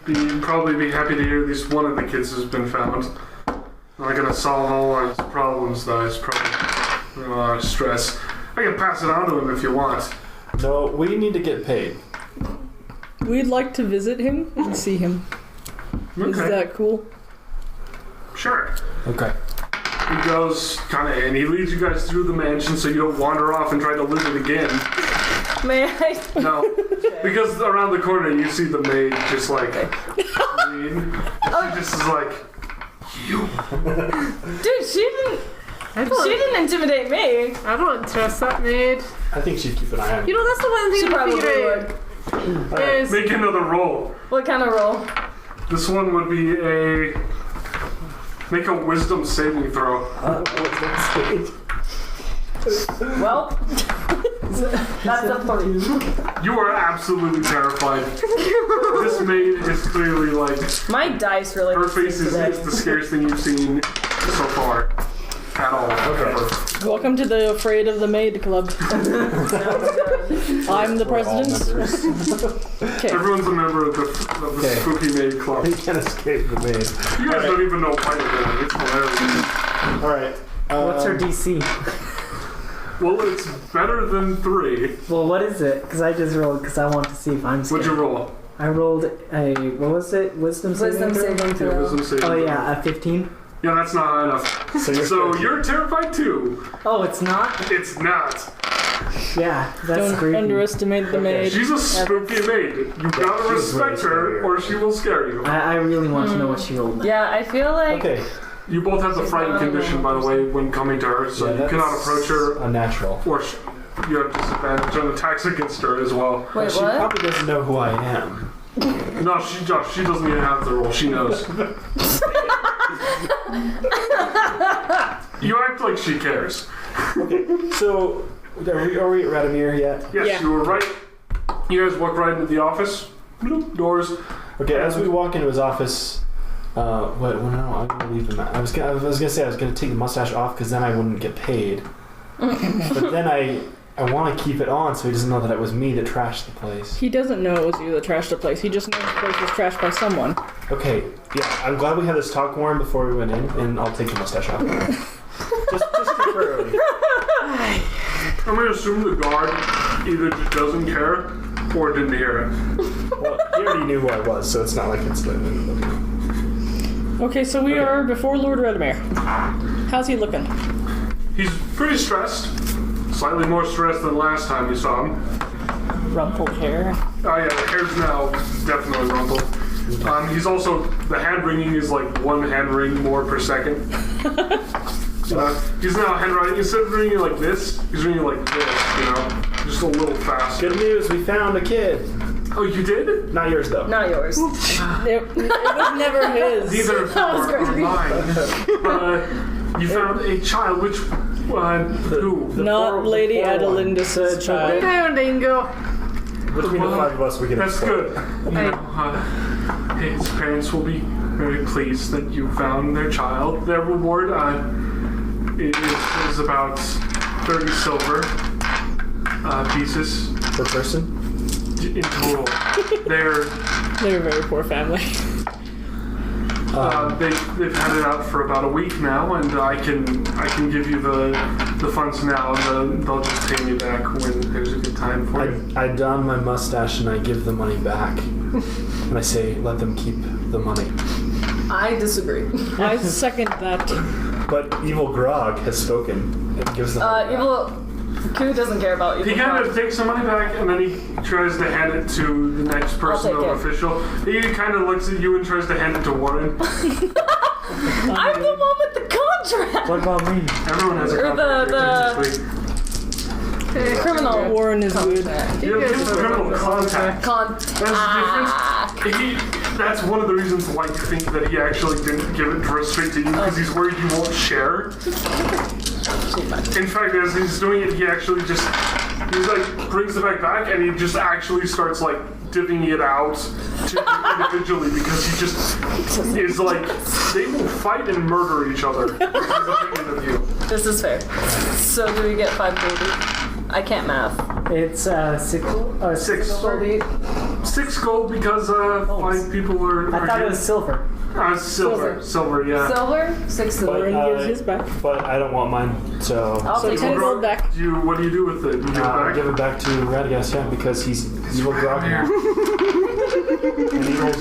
would probably be happy to hear at least one of the kids has been found. I'm not gonna solve all our problems, though. It's probably a lot of stress. I can pass it on to him if you want. No, we need to get paid. We'd like to visit him and see him. Okay. Is that cool? Sure. Okay. He goes kind of in. He leads you guys through the mansion so you don't wander off and try to live it again. May I? No. Because around the corner you see the maid just like lean. She just is like, you. Dude, she didn't intimidate me. I don't trust that maid. I think she'd keep an eye on You you. know, that's the one thing She to probably figure would. out. Is Make another roll. What kind of roll? This one would be make a wisdom saving throw. Well, that's a 3. You are absolutely terrified. This maid is clearly like, My dice really. her face is the scariest thing you've seen so far. At all. Okay. Welcome to the Afraid of the Maid Club. I'm the president. Okay. Everyone's a member of the Okay. spooky maid club. You can't escape the maid. You guys don't even know why they're doing it. It's hilarious. Alright. What's her DC? Well, it's better than 3. Well, what is it? Because I just rolled because I want to see if I'm scared. What'd you roll? I rolled a, what was it? Wisdom saving throw? saving Yeah, throw. wisdom saving Oh throw. yeah, a 15. Yeah, that's not high enough. So You're terrified too. Oh, it's not? It's not. Yeah, that's Don't creepy. underestimate the maid. She's a spooky maid. You gotta she's respect really her, scary. or she will scare you. I really want to know what she rolled. Yeah, I feel like. Okay. You both have the She's frightened not condition, by the way, when coming to her, so Yeah, you cannot that's approach her, Unnatural. or you have disadvantage on attacks against her as well. Wait, She what? probably doesn't know who I am. No, she doesn't even have the roll. She knows. You act like she cares. Okay, so are we at Radomir yet? Yes, Yeah. you were right. You guys walk right into the office. Bloop, doors. Okay, as we walk into his office, no, I'm gonna leave him. I was gonna say I was gonna take the mustache off because then I wouldn't get paid. But then I want to keep it on so he doesn't know that it was me that trashed the place. He doesn't know it was you that trashed the place. He just knows the place was trashed by someone. Okay, yeah, I'm glad we had this talk, Warren, before we went in, and I'll take the mustache off. just temporarily. I'm gonna assume the guard either just doesn't care or didn't hear it. Well, he already knew who I was, so it's not like it's like. Okay, so we are before Lord Radomir. How's he looking? He's pretty stressed. Slightly more stressed than last time you saw him. Rumpled hair. Oh yeah, the hair's now definitely rumpled. He's also, the hand wringing is like 1 hand wring more per second. He's now hand wringing, instead of wringing like this, he's wringing like this, you know? Just a little faster. Good news, we found a kid. Oh, you did? Not yours though. Not yours. It was never his. Neither was are crazy. mine. You found a child, which, who? Not Lady four one. Adelindis' Good child. hound, Ingo. Between the 5 of us, we can. That's explode. good. You know, his parents will be very pleased that you found their child. Their reward is about 30 silver pieces Per person? in total. They're They're a very poor family. they've had it out for about a week now, and I can give you the funds now. They'll just pay me back when there's a good time for it. I don my mustache and I give the money back. And I say, let them keep the money. I disagree. I second that. But evil Grog has spoken and gives them money back. Evil Ku doesn't care about evil. He kind Grog. of takes the money back, and then he tries to hand it to the next person take of it. official. He kind of looks at you and tries to hand it to Warren. I'm the one with the gun. contract. What about me? Everyone has a Or contract. the criminal Warren is good. You know, his criminal contact. contact. That's different. That's one of the reasons why you think that he actually didn't give it straight to you, because he's worried you won't share. In fact, as he's doing it, he actually just, he's like, brings the bag back, and he just actually starts like divvying it out to you individually, because he just is like, they will fight and murder each other. This is the opinion of you. This is fair. So do we get 5 gold? I can't math. It's 6 gold? 6 gold each? 6 gold because 5 people are. I thought it was silver. Silver, yeah. Silver? 6 silver. Warren gives his back. But I don't want mine, so... I'll So take 10 it. gold back. What do you do with it? You give it back? give it back to Radagast, yeah, because he's evil Grog here. And evil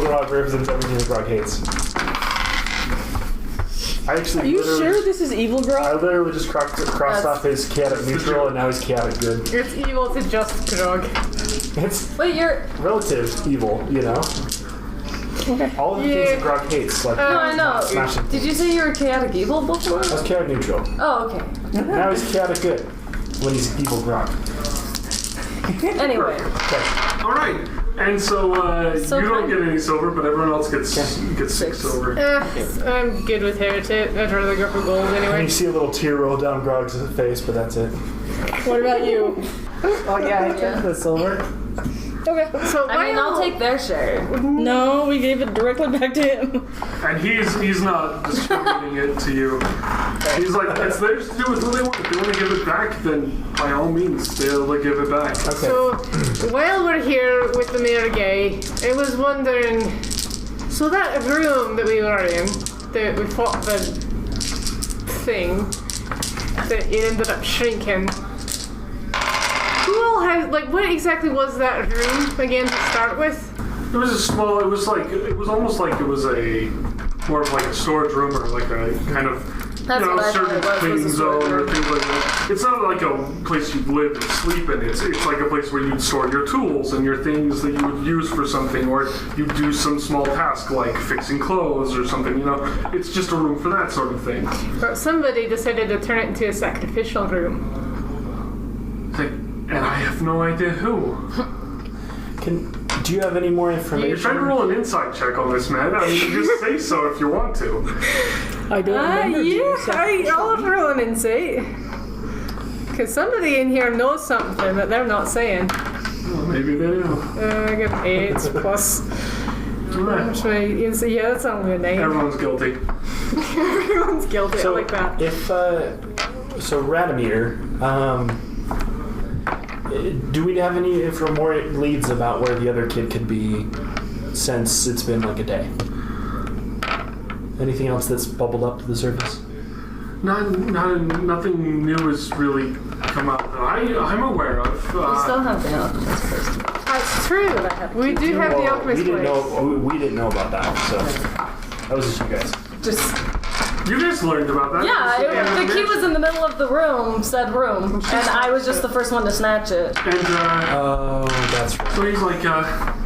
Grog represents everything that Grog hates. I actually Are you literally sure this is evil I Grog? literally just crossed off his chaotic neutral, and now he's chaotic good. It's evil to just Grog. It's Wait, you're. relative evil, you know? Okay. All of the things that Grog hates, like No, I know. smashing Did you say you were chaotic evil before? I was chaotic neutral. Oh, okay. Now he's chaotic good when he's evil Grog. Anyway. Okay. All right. And so, So you don't kind. get any silver, but everyone else gets 6 silver. I'm good with heritage. I'd rather go for gold And anyway. you see a little tear roll down Grog's face, but that's it. What about you? Oh yeah, I took the silver. Okay. So I mean, I'll take their share. No, we gave it directly back to him. And he's not distributing it to you. He's like, it's theirs to do with who they want. If they want to give it back, then by all means, they'll give it back. Okay. So, while we're here with the Mayor Gay, I was wondering, so that room that we were in, that we fought the thing, that it ended up shrinking, who all has, like, what exactly was that room again to start with? It was a small, it was almost like it was more of like a storage room or like a kind of, That's what I thought certain it was cleaning a zone storage or room. things like that. It's not like a place you'd live and sleep in. It's like a place where you'd store your tools and your things that you would use for something, or you do some small task like fixing clothes or something, you know. It's just a room for that sort of thing. But somebody decided to turn it into a sacrificial room. And I have no idea who. Do you have any more You're information? trying to roll an insight check on this, man. I mean, just say so if you want to. I don't remember. I'll roll an insight. Because somebody in here knows something that they're not saying. Well, maybe they do. I get an 8 plus. Right. So yeah, that's only a 9. Everyone's guilty. Everyone's guilty. I like that. If so, Radomir, do we have any more leads about where the other kid could be since it's been like a day? Anything else that's bubbled up to the surface? Nothing new has really come up that I'm aware of. We still have the alchemist first. That's true. We do have the Well, alchemist we didn't place. know. We didn't know about that, so that was just you guys. Just. You guys learned about that. Yeah, the key was in the middle of the room, said room, and I was just the first one to snatch it. And Oh, that's right. so he's like,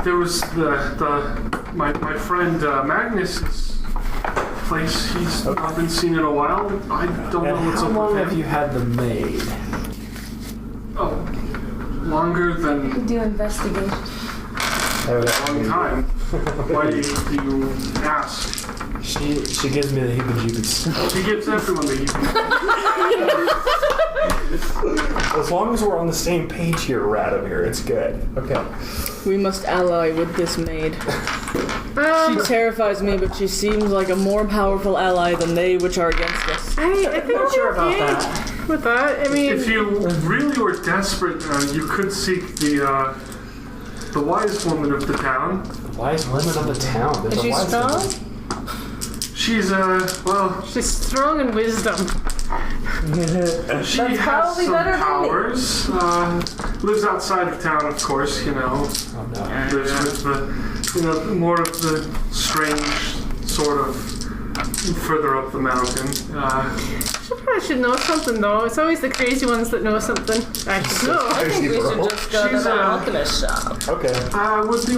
there was my friend Magnus's place. He's not been seen in a while. I don't know And what's how up long with have him. you had them made? Oh, longer than Do investigation. a long time. Why do you ask? She gives me the heebie-jeebies. She gives everyone the As long as we're on the same page here, Radomir, it's good. Okay. We must ally with this maid. She terrifies me, but she seems like a more powerful ally than they which are against us. I think Not sure we're about okay that. with that. I mean, If you really were desperate, you could seek the wise woman of the town. The wise woman of the town. There's Is a she wise strong? woman. She's well, she's strong in wisdom. she That's has probably some better than me. powers. Lives outside of town, of course. You know, Oh no. lives with the more of the strange sort of further up the mountain. She probably should know something though. It's always the crazy ones that know something. I should know. I think we should just go to She's, the alchemist shop. Okay. I would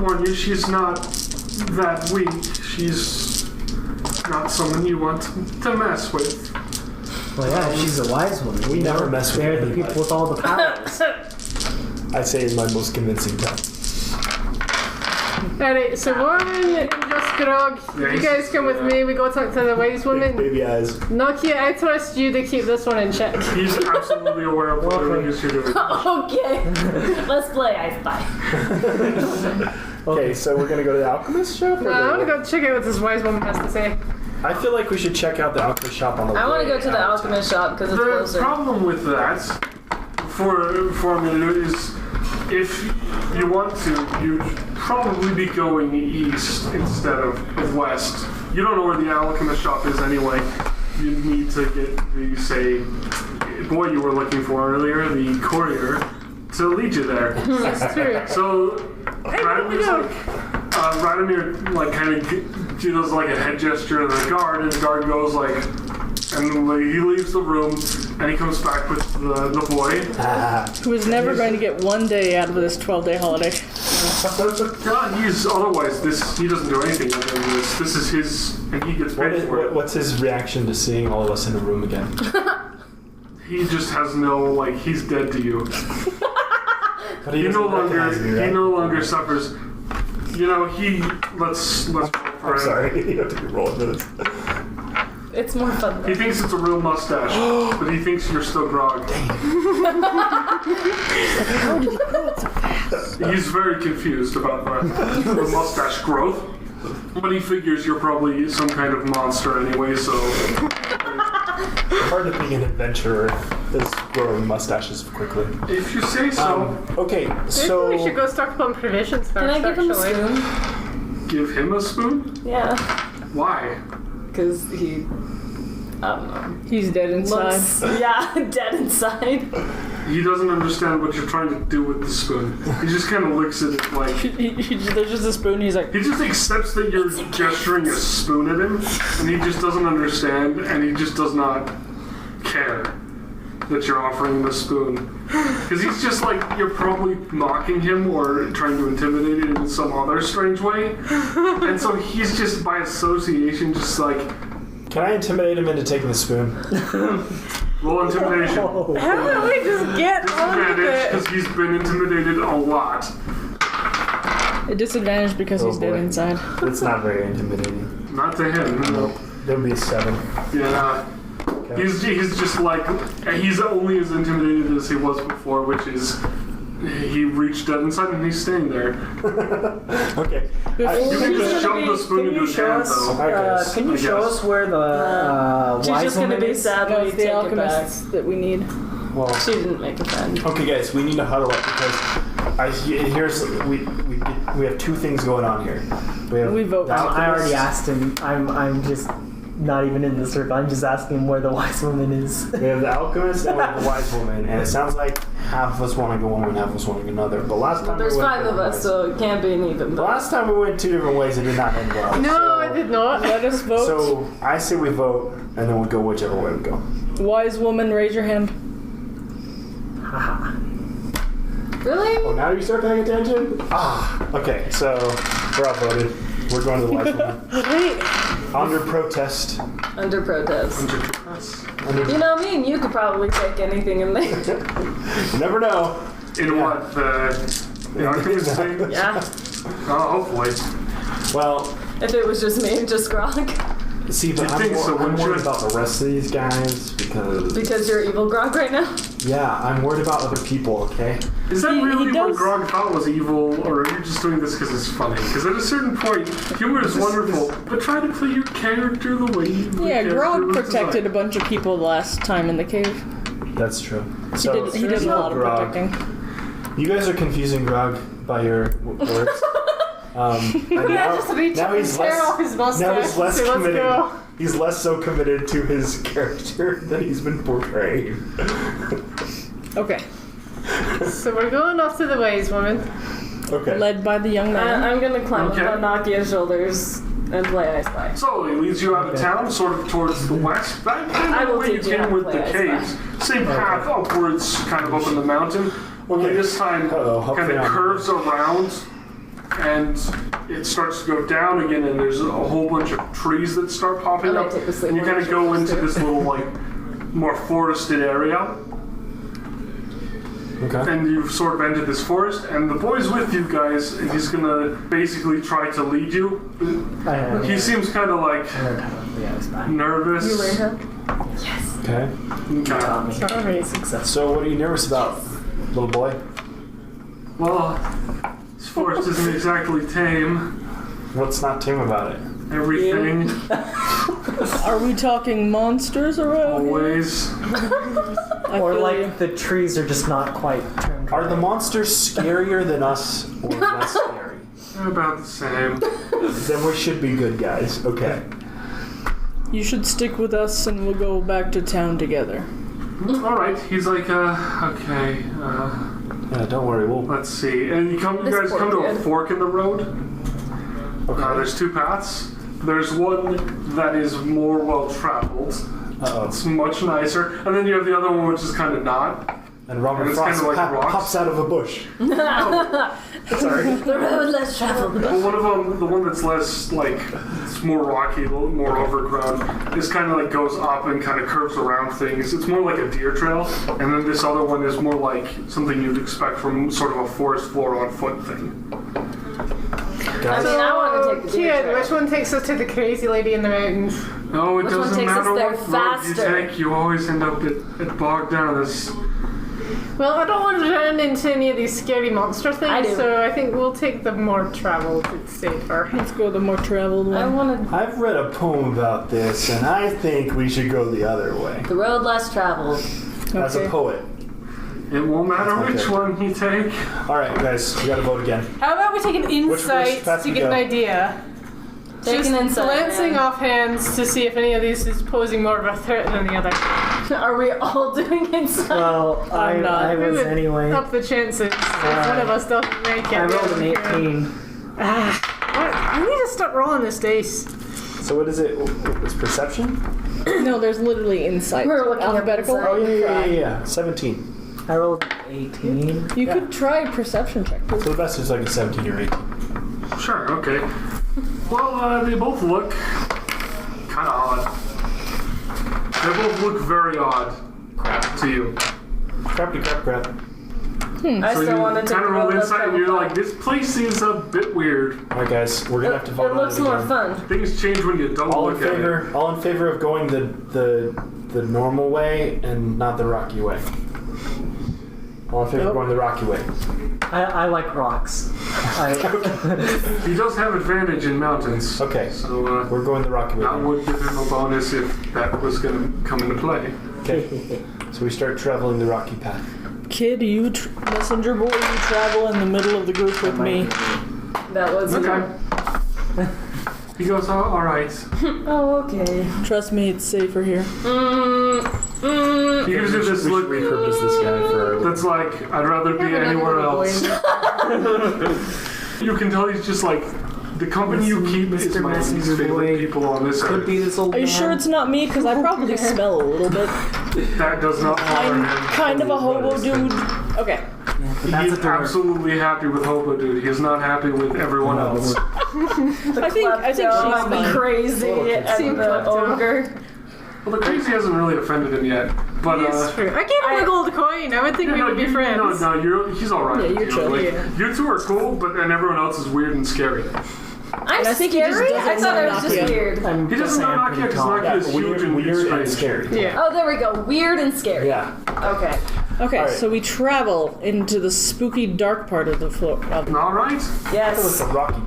warn you, she's not that weak. She's not someone you want to mess with. Well, yeah, she's a wise woman. We never mess with They're the anybody. people with all the powers. I say in my most convincing tone. Alright, so Warren and just Grog, Yeah, you guys come with me. We go talk to the wise woman. Baby eyes. Nokia, I trust you to keep this one in check. He's absolutely aware of what it is you're doing. Okay. Let's play I Spy. Okay, so we're gonna go to the alchemist shop? No, I want to go check out what this wise woman has to say. I feel like we should check out the alchemist shop on the way. I want to go to the out. alchemist shop because it's The closer. problem with that, for me, is if you want to, you'd probably be going east instead of west. You don't know where the alchemist shop is anyway. You need to get the, say, boy you were looking for earlier, the courier, to lead you there. That's true. So, Radomir, like, kind of does, like, a head gesture to the guard, and the guard goes, like, and like, he leaves the room, and he comes back with the boy. Who is never going to get one day out of this 12-day holiday. He's otherwise, he doesn't do anything other than this. This is his, and he gets paid for it. What's his reaction to seeing all of us in a room again? He just has no, like, he's dead to you. But He no doesn't recognize me, right? longer suffers. You know, let's roll for I'm him. sorry, you have to be rolling for this. It's more fun. He thinks it's a real mustache, but he thinks you're still Grog. He's very confused about the mustache growth, but he figures you're probably some kind of monster anyway, so... Hard to be an adventurer that's growing mustaches quickly. If you say so. Okay, so... Maybe we should go stock up on provisions first, Can I give him a actually. spoon? Give him a spoon? Yeah. Why? Because he, I don't know. He's dead inside. Looks, yeah, dead inside. He doesn't understand what you're trying to do with the spoon. He just kind of looks at it like... There's just a spoon, he's like... He just accepts that you're gesturing a spoon at him, and he just doesn't understand, and he just does not care that you're offering him a spoon. Because he's just like, you're probably mocking him or trying to intimidate him in some other strange way. And so he's just, by association, just like... Can I intimidate him into taking the spoon? Roll intimidation. How about we just get on with Disadvantage, it? because he's been intimidated a lot. A disadvantage because he's dead boy. inside. It's not very intimidating. Not to him, no. There would be a 7. Yeah. Okay. He's just like, he's only as intimidated as he was before, which is, he reached dead inside and he's staying there. Okay. You can just shove the spoon Can into you his show hand, us? though. Can you I show guess. us where the She's wise just gonna woman be is? sad when you That's take the it back. alchemists that we need. Well, She didn't make a friend. okay, guys, we need to huddle up because we have 2 things going on here. We vote. the I already alchemists- asked him. I'm just not even in the circle. I'm just asking him where the wise woman is. We have the alchemist and we have the wise woman, and it sounds like half of us want to go one way and half of us want to go another. But last time There's we went 5 of different us, ways. so it can't be an even. The last time we went 2 different ways, it did not end well. No, so, I did not. Let us vote. So I say we vote, and then we go whichever way we go. Wise woman, raise your hand. Haha. Really? Oh, now you start paying attention? Okay, so we're outvoted. We're going to the wise woman. Wait, Under protest. Under protest. Under You know me and you could probably take anything in there. You never know. In what? The alchemist thing? Yeah. Oh, hopefully. Well, If it was just me and just Grog. see, but You'd I'm, think so, I'm wouldn't worried you? about the rest of these guys because... Because you're evil Grog right now? Yeah, I'm worried about other people, okay? Is that He really what does- Grog thought was evil, or are you just doing this because it's funny? Because at a certain point, humor is wonderful, but try to play your character the way you Yeah, Grog was protected a designed. bunch of people last time in the cave. That's true. He did a lot of Grog. protecting. You guys are confusing Grog by your words. And yeah, just reach now up and he's tear less, off his mustache. now he's less Say, let's committed. go. He's less so committed to his character that he's been portraying. Okay. So we're going off to the wise woman. Okay. Led by the young man. I'm gonna climb Okay. up on Nakia's shoulders and play I Spy. So he leads you out of town, sort of towards the west. Back I the will way you teach you how came to with play the I caves. Same path upwards, kind of up in the mountain. Only Okay. this time Uh-oh, kind hopefully of I'm- curves around and it starts to go down again, and there's a whole bunch of trees that start popping up, and you kind of go into this little like more forested area. Okay. And you've sort of entered this forest, and the boy's with you guys, and he's gonna basically try to lead you. He seems kind of like nervous. You learned him? Yes. Okay. Okay. So what are you nervous about, little boy? Well, this forest isn't exactly tame. What's not tame about it? Everything. Are we talking monsters around? Always. Or like the trees are just not quite trimmed. Are the monsters scarier than us or less scary? They're about the same. Then we should be good guys. Okay. You should stick with us and we'll go back to town together. Alright, he's like, okay, Yeah, don't worry. We'll. let's see. And you guys come to a fork in the road. Okay. There's two paths. There's one that is more well-traveled. Uh-oh. It's much nicer. And then you have the other one which is kind of not. And Robert And it's Frost kinda like rocks. pops out of a bush. Sorry. The road less traveled. Well, one of them, the one that's less, like, it's more rocky, a little more overgrown, is kind of like goes up and kind of curves around things. It's more like a deer trail. And then this other one is more like something you'd expect from sort of a forest floor on foot thing. I Guys, mean, I want to take the deer Kid, trail. which one takes us to the crazy lady in the mountains? No, it Which one doesn't takes us matter there what road you faster? take, you always end up at Bogdana. Well, I don't want to run into any of these scary monster things, I do. so I think we'll take the more traveled. It's safer. Let's go the more traveled I one. wanted I've read a poem about this, and I think we should go the other way. the road less traveled. As a poet. It won't matter Okay. which one you take. All right, guys, we gotta vote again. How about we take an insight path to we get an go? idea? Take Just an insight, glancing man. off hands to see if any of these is posing more of a threat than the other. Are we all doing insight? Well, I'm not. I We was would anyway. Up the chances if one of us doesn't make it. I rolled an 18. I need to start rolling this dice. So what is it? It's perception? No, there's literally insight. We're looking at Alphabetical. insight. Oh, yeah. 17. I rolled 18. You could try a perception check. Please. So the best is like a 17 or 18. Sure, okay. Well, they both look kind of odd. They both look very odd to you. Crappy crap. I So still you want to take kind the of road roll less inside and you're traveled. like, this place is a bit weird. All right, guys, we're gonna have to vote It on looks it more again. fun. Things change when you don't All in look at it. favor? All in favor of going the normal way and not the rocky way? All in favor of going the rocky way? I like rocks. He does have advantage in mountains. Okay, So we're going the rocky way. that would give him a bonus if that was going to come into play. Okay, so we start traveling the rocky path. Kid, you messenger boy, you travel in the middle of the group with me. That was Okay. He goes, oh, all right. Oh, okay. Trust me, it's safer here. He gives you this We should look repurpose this guy for. that's like, I'd rather be anywhere else. You can tell he's just like, the company you keep is Mr. my least Messenger favorite Boy people on this Could earth. be this old Are you man. sure it's not me? Because I probably smell a little bit. That does not bother him. Kind of a hobo dude. Okay. Yeah, but that's He's a door. absolutely happy with Hobo Dude. He is not happy with everyone else. I think she's I'm fine. crazy at Seems the like so. ogre. Well, the crazy hasn't really offended him yet. But, It's true. I gave him a gold coin. I would think we would be friends. He's alright. Yeah, you're chill. Like, Yeah. You two are cool, but then everyone else is weird and scary. I'm I think he just scary? doesn't I thought I was knock just you. weird. I'm He just doesn't saying know I'm Nokia pretty because tall. Nokia is huge and weird and strange. scary. Yeah. Oh, there we go. Weird and scary. Yeah. Okay. Okay, All right. so we travel into the spooky dark part of the floor. Alright? It's Yes. the rocky.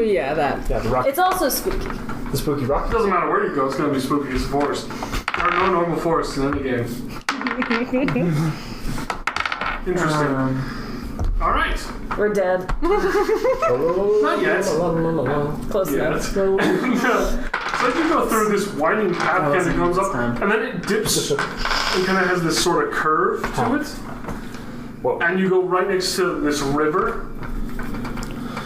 Yeah, that. Yeah, the rocky. It's also spooky. The spooky rocky. It doesn't matter where you go, it's going to be spooky as a forest. There are no normal forests in any game. Interesting. Alright. We're dead. Not yet. Close Yeah. enough. So you go through this winding path, kind of comes up, and then it dips. It kind of has this sort of curve to it. Whoa. And you go right next to this river,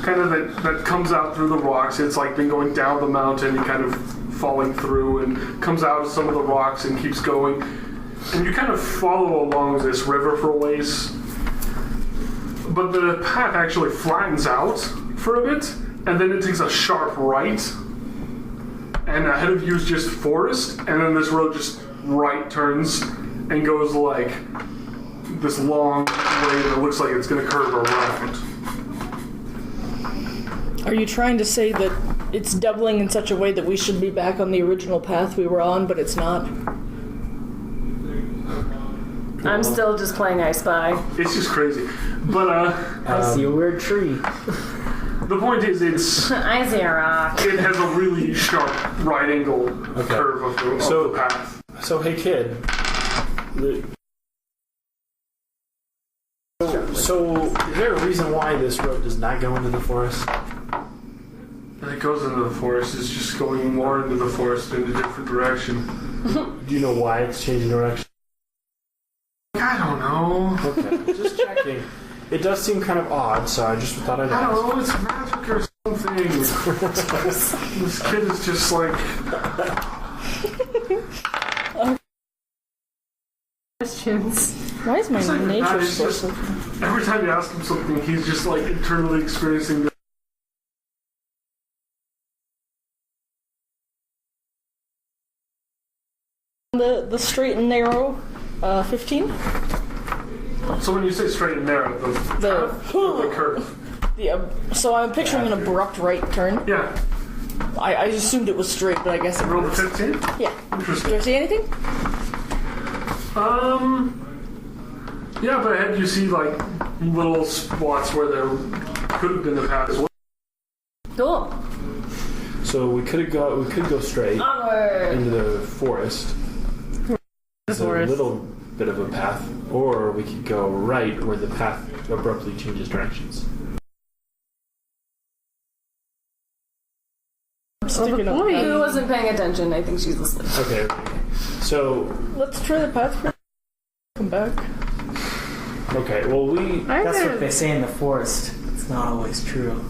kind of that comes out through the rocks. It's like been going down the mountain and kind of falling through and comes out of some of the rocks and keeps going. And you kind of follow along this river for a ways. but the path actually flattens out for a bit, and then it takes a sharp right, and ahead of you is just forest, and then this road just right turns and goes like this long way that looks like it's going to curve around. Are you trying to say that it's doubling in such a way that we should be back on the original path we were on, but it's not? I'm still just playing I Spy. It's just crazy. But I see a weird tree. the point is, I see a rock. it has a really sharp right angle curve of the path. So hey kid. So is there a reason why this road does not go into the forest? It goes into the forest. It's just going more into the forest in a different direction. Do you know why it's changing direction? I don't know. Okay, just checking. It does seem kind of odd, so I just thought I'd I ask. don't know. It's magic or something. This kid is just like. Questions. Why is my It's like nature that. It's source? just, every time you ask him something, he's just like internally experiencing. The straight and narrow 15? So when you say straight and narrow, the curve. So I'm picturing an abrupt right turn. Yeah. I assumed it was straight, but I guess it Roll the was. 15? Yeah. Interesting. Do I see anything? Yeah, but ahead you see like little spots where there could have been a path as well. Cool. So we could go straight Onward. into the forest. There's a little bit of a path, or we could go right where the path abruptly changes directions. I'm sticking up. Who wasn't paying attention? I think she's asleep. Okay. So Let's try the path for. Come back. okay. Well, That's what they say in the forest. It's not always true.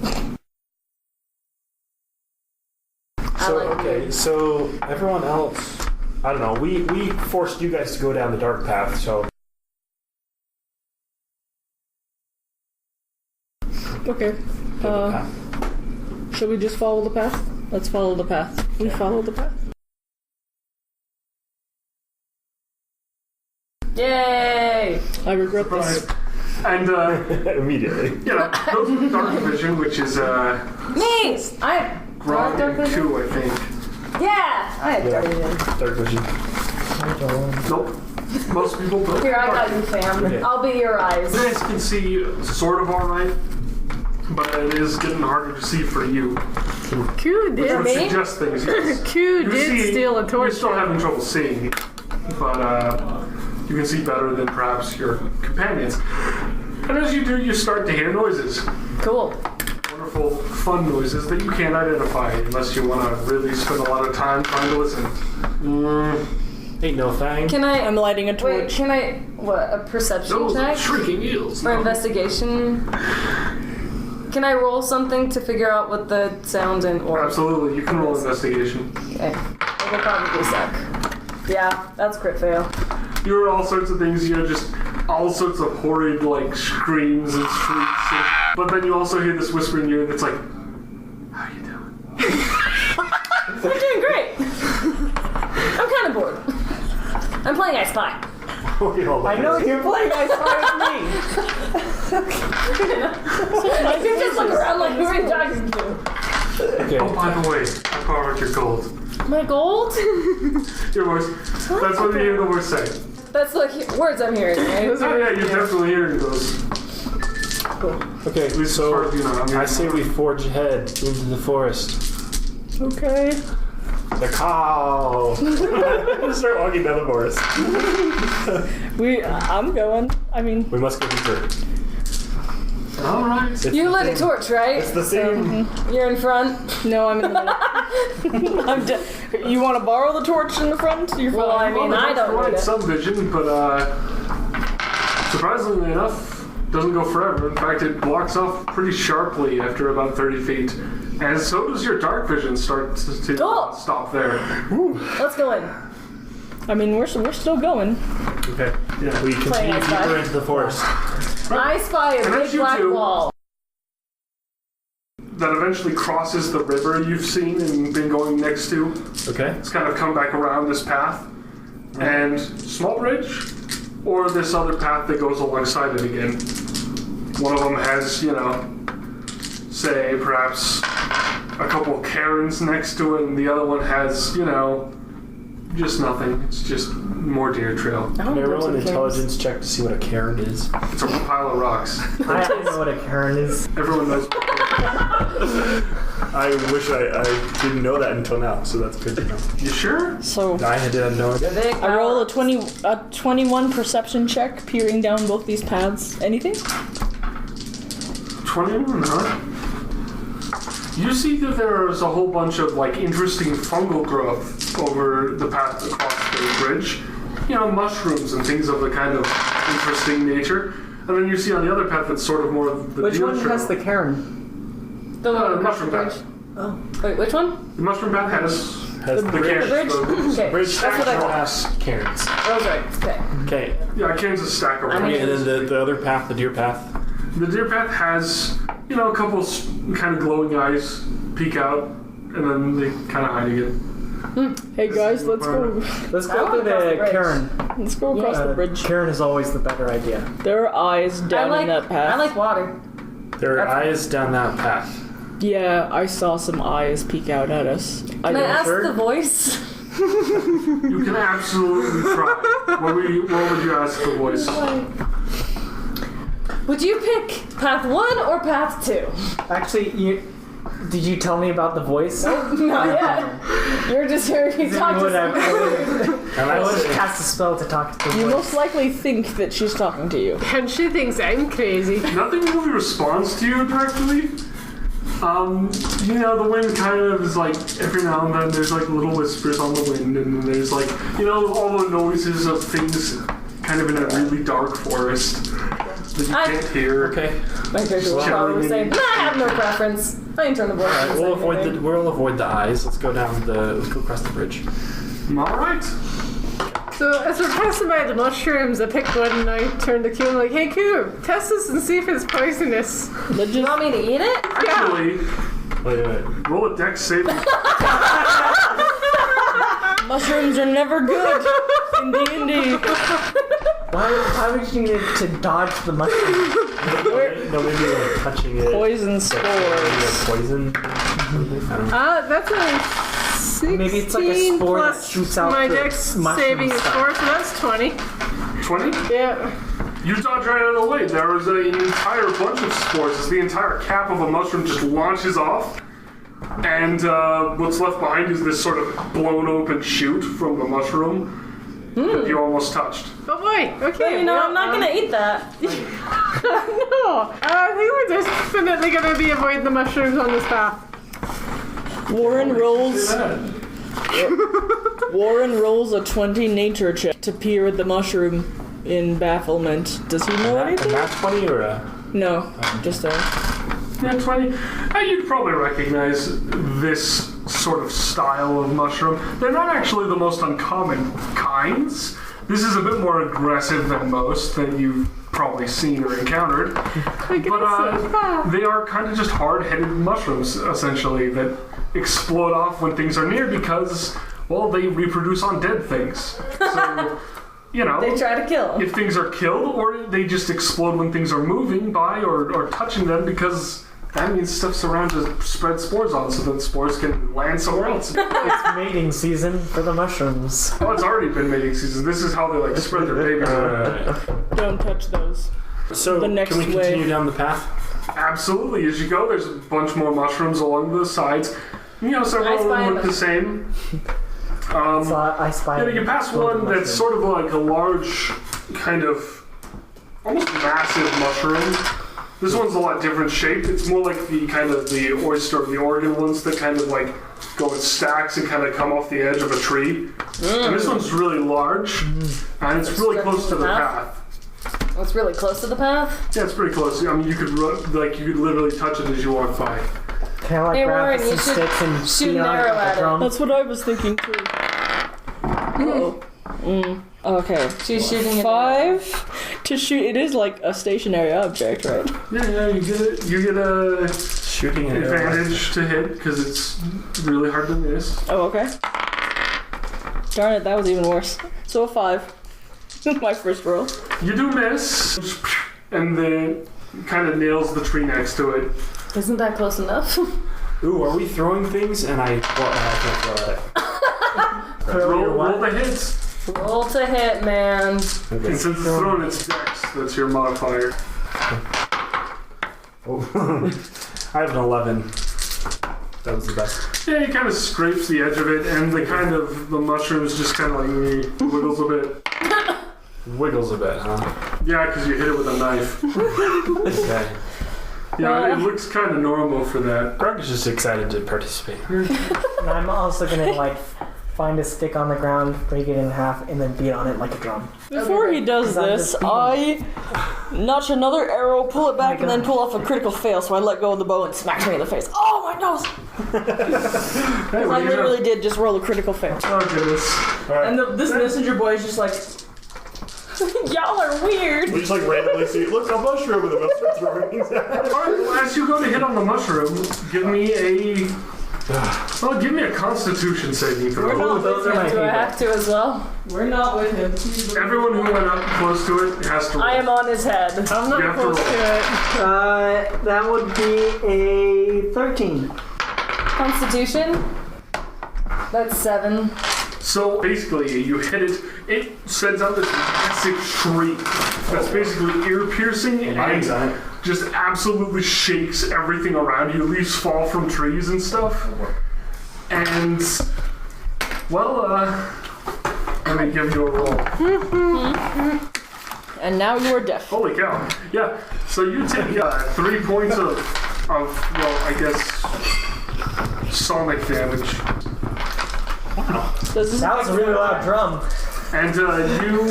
So everyone else, I don't know. We forced you guys to go down the dark path, so. Okay. Should we just follow the path? Let's follow the path. We follow the path. Yay! I regret this. And, Immediately. you know, those with dark vision, which is, Me! I have Grog dark vision. 2, I think. Yeah! I have dark vision. Dark vision. Nope. Most people don't. Here, I got you, fam. Okay. I'll be your eyes. You guys can see sort of alright, but it is getting harder to see for you. Q Which did. would me? suggest things, yes. Q You did see- steal a torch. You're still having trouble seeing, but you can see better than perhaps your companions. And as you do, you start to hear noises. Cool. Wonderful, fun noises that you can't identify unless you want to really spend a lot of time trying to listen. Ain't no thing. Can I... I'm lighting a Wait, torch. can I... What? A perception Those check? shrieking eels. For investigation? Can I roll something to figure out what the sound and or... Absolutely, you can roll investigation. Okay. It'll probably suck. Yeah, that's crit fail. You heard all sorts of things, you know, just all sorts of horrid, like, screams and shrieks. But then you also hear this whisper in your ear that's like, how you doing? I'm doing great. I'm kind of bored. I'm playing I Spy. I know you're playing I Spy I can just look around like who are you talking to? Okay. Oh, by the way, I borrowed your gold. My gold? Your voice. That's what you hear the voice say. That's like words I'm hearing, right? Oh, yeah, you're definitely hearing those. Okay. At least as So far as you know. I say we forge ahead into the forest. Okay. The cow. Start walking down the forest. I'm going. I mean, We must go deeper. All right. It's You the lit a same- torch, right? It's the same. You're in front. no, I'm in the middle. You want to borrow the torch in the front? You're fine. Well, I mean, I don't Provide need it. some vision, but surprisingly enough, doesn't go forever. In fact, it blocks off pretty sharply after about 30 feet. And so does your dark vision start to Cool. stop there. Let's go in. I mean, we're still going. Okay. Yeah. We Playing continue outside. deeper into the forest. I spy a And big as you black do- wall. that eventually crosses the river you've seen and been going next to. Okay. It's kind of come back around this path. And small bridge, or this other path that goes alongside it again. One of them has, say perhaps a couple of cairns next to it, and the other one has, just nothing. It's just more deer trail. Can I roll an intelligence check to see what a cairn is? It's a pile of rocks. I know what a Karen is. Everyone knows. I wish I didn't know that until now, so that's good to know. You sure? So I had no idea. Big I roll a power. 21 perception check, peering down both these paths. Anything? 21, huh? You see that there is a whole bunch of interesting fungal growth over the path across the bridge. Mushrooms and things of a kind of interesting nature. And then you see on the other path that's sort of more of the Which deer one trail. has the Karen? The one the across mushroom the path. bridge. Oh. Wait, which one? The mushroom path has Has the The cairns. bridge? Okay. Bridge That's what I thought. pass cairns. Oh, right. Okay. Okay. Yeah, cairns is a stack of I mean- rocks. And then the other path, the deer path. The deer path has, a couple kind of glowing eyes peek out, and then they kind of hide again. Hey guys, let's go. Let's I go wanna to cross the the bridge. Karen. Let's go across the bridge. Karen is always the better idea. There are eyes down in that path. I like water. There are That's- eyes down that path. Yeah, I saw some eyes peek out at us. Can I don't- ask sure. the voice? You can absolutely try. What would you ask the voice? Would you pick path 1 or path 2? Actually, did you tell me about the voice? Not yet. You're just hearing me talk to someone. And I I would say, cast a spell to talk to the You voice. most likely think that she's talking to you. And she thinks I'm crazy. Nothing really responds to you directly. The wind kind of is every now and then there's little whispers on the wind, and then there's all the noises of things kind of in a really dark forest that you can't hear. okay. My character will probably say, "Nah, I have no preference. I ain't turn the voice." Alright, on we'll avoid the eyes. Let's go across the bridge. All right. So as we're passing by the mushrooms, I pick one and I turn to Q and I'm like, hey Q, test this and see if it's poisonous. Let's You just want me to eat it? Actually, Wait. roll a dex saving. mushrooms are never good in D&D. Why would you need to dodge the mushroom? No, maybe touching it. Poison spores. Poison. I don't know. That's a 16 Maybe it's like a spore that plus shoots out my the dex mushroom saving is stuff. 4, so that's 20. 20? Yeah. You dodge right out of the way. There is an entire bunch of spores as the entire cap of a mushroom just launches off. And what's left behind is this sort of blown open shoot from the mushroom that you almost touched. Oh boy, okay. But you know, well, I'm not gonna eat that. No, I think we're definitely gonna be avoiding the mushrooms on this path. Warren rolls a 20 nature check to peer at the mushroom in bafflement. Does he know anything? Not 20 or a... No, just a... Yeah, 20. You'd probably recognize this sort of style of mushroom. They're not actually the most uncommon kinds. This is a bit more aggressive than most that you've probably seen or encountered. But they are kind of just hard-headed mushrooms, essentially, that explode off when things are near because, well, they reproduce on dead things. So, They try to kill. if things are killed, or they just explode when things are moving by or touching them because that means stuff's around to spread spores on so that spores can land somewhere else. It's mating season for the mushrooms. Oh, it's already been mating season. This is how they spread their babies around. Don't touch those. So, The next can we way. continue down the path? Absolutely. As you go, there's a bunch more mushrooms along the sides. Several of them look the same. So I spy. You pass one that's sort of like a large, kind of, almost massive mushroom. This one's a lot different shaped. It's more like the kind of the oyster, the Oregon ones that kind of go in stacks and kind of come off the edge of a tree. And this one's really large, and it's really close to the path. It's really close to the path. Yeah, it's pretty close. I mean, you could literally touch it as you walk by. Can I Hey, grab Warren, some you should sticks and shoot beat an on it arrow with at a it. drum? That's what I was thinking too. Oh. Okay. She's shooting it. 5. To shoot, it is like a stationary object, right? Yeah, you get a Shooting an advantage to hit because it's really hard to miss. Oh, okay. Darn it, that was even worse. So a 5. My first roll. You do miss, and then kind of nails the tree next to it. Isn't that close enough? Ooh, are we throwing things? And I can't throw at it. Roll the hits. Roll to hit, man. Okay. And since it's thrown its dex, that's your modifier. Oh. I have an 11. That was the best. Yeah, he kind of scrapes the edge of it, and the mushrooms just kind of like wiggles a bit. Wiggles a bit, huh? Yeah, because you hit it with a knife. Okay. Yeah, it looks kind of normal for that. Grog is just excited to participate. And I'm also gonna like find a stick on the ground, break it in half, and then beat on it like a drum. Before he does this, I notch another arrow, pull it back, and then pull off a critical fail, so I let go of the bow and smacks me in the face. Oh, my nose! Hey, I literally did just roll a critical fail. Oh, goodness. Alright. And this messenger boy is just like, y'all are weird. We just like randomly see, look, a mushroom, and the mushroom throwing things at it. Alright, well, as you go to hit on the mushroom, give me a Constitution saving throw. We're not those with are him. my Do I have to as well? We're not with him. Everyone who went up close to it has to roll. I am on his head. I'm not You have to close to it. That would be a 13. Constitution? That's 7. So basically, you hit it, it sends out this massive shriek that's basically ear-piercing and just absolutely shakes everything around you. Leaves fall from trees and stuff. And, well, let me give you a roll. And now you are deaf. Holy cow. Yeah, so you take 3 points of, well, I guess, sonic damage. That was a really loud drum. And you,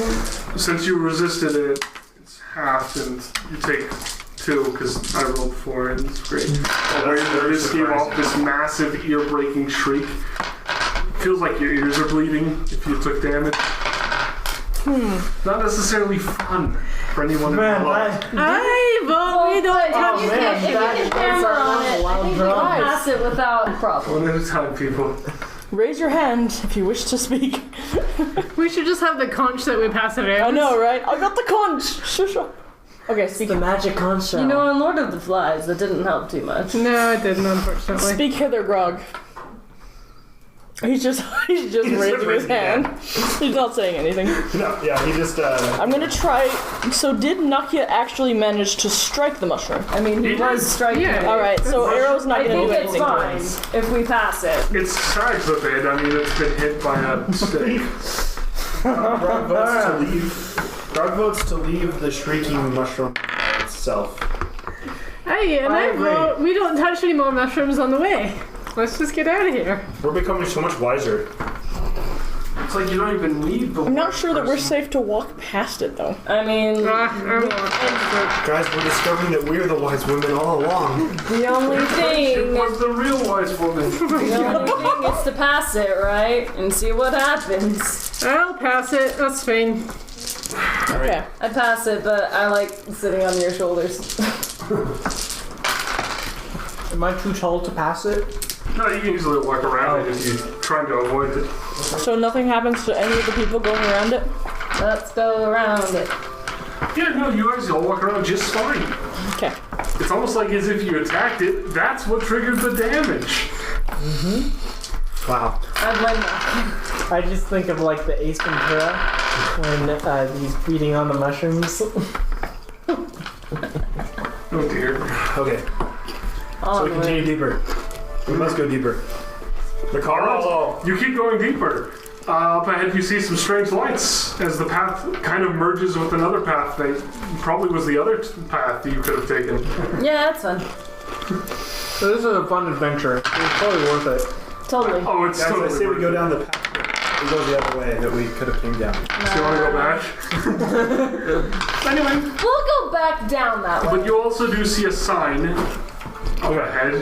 since you resisted it, it's halved, and you take 2 because I rolled 4, and it's great. This gave off this massive ear-breaking shriek. Feels like your ears are bleeding if you took damage. Not necessarily fun for anyone involved. I vote we don't touch If you can hammer on it, I think we can pass it without problem. One at a time, people. Raise your hand if you wish to speak. We should just have the conch that we pass it in. I know, right? I got the conch. Shush. Okay, It's speak. the magic conch shell. You know, on Lord of the Flies, that didn't help too much. No, it didn't, unfortunately. Speak hither, Grog. He's just raising his hand. He's not saying anything. No, yeah, he just, I'm gonna try. So did Nakia actually manage to strike the mushroom? I mean, he He was did. striking Yeah. it. Alright, so arrow's not I gonna think do it's anything. fine if we pass it. It's sagged a bit. I mean, it's been hit by a stick. Grog votes to leave the shrieking mushroom itself. Hey, and I vote we don't touch any more mushrooms on the way. Let's just get out of here. We're becoming so much wiser. It's like you don't even need the I'm not sure that we're safe to walk past it though. I mean, Guys, we're discovering that we're the wise women all along. the only thing was the real wise woman. is to pass it, right? And see what happens. I'll pass it. That's fine. Okay. I pass it, but I like sitting on your shoulders. Am I too tall to pass it? No, you can easily walk around it if you're trying to avoid it. So nothing happens to any of the people going around it? Let's go around it. Yeah, no, you guys all walk around just fine. Okay. It's almost like as if you attacked it, that's what triggered the damage. Wow. I blame that. I just think of like the Ace Ventura when he's beating on the mushrooms. Oh dear. Okay, so we continue deeper. We must go deeper. The car rolls. You keep going deeper. Up ahead you see some strange lights as the path kind of merges with another path that probably was the other path that you could have taken. Yeah, that's fun. So this is a fun adventure. It's totally worth it. Totally. Oh, it's Guys, I totally say we worth go it. down the path. We go the other way that we could have came down. Do you want to go back? Anyway, We'll go back down that way. but you also do see a sign up ahead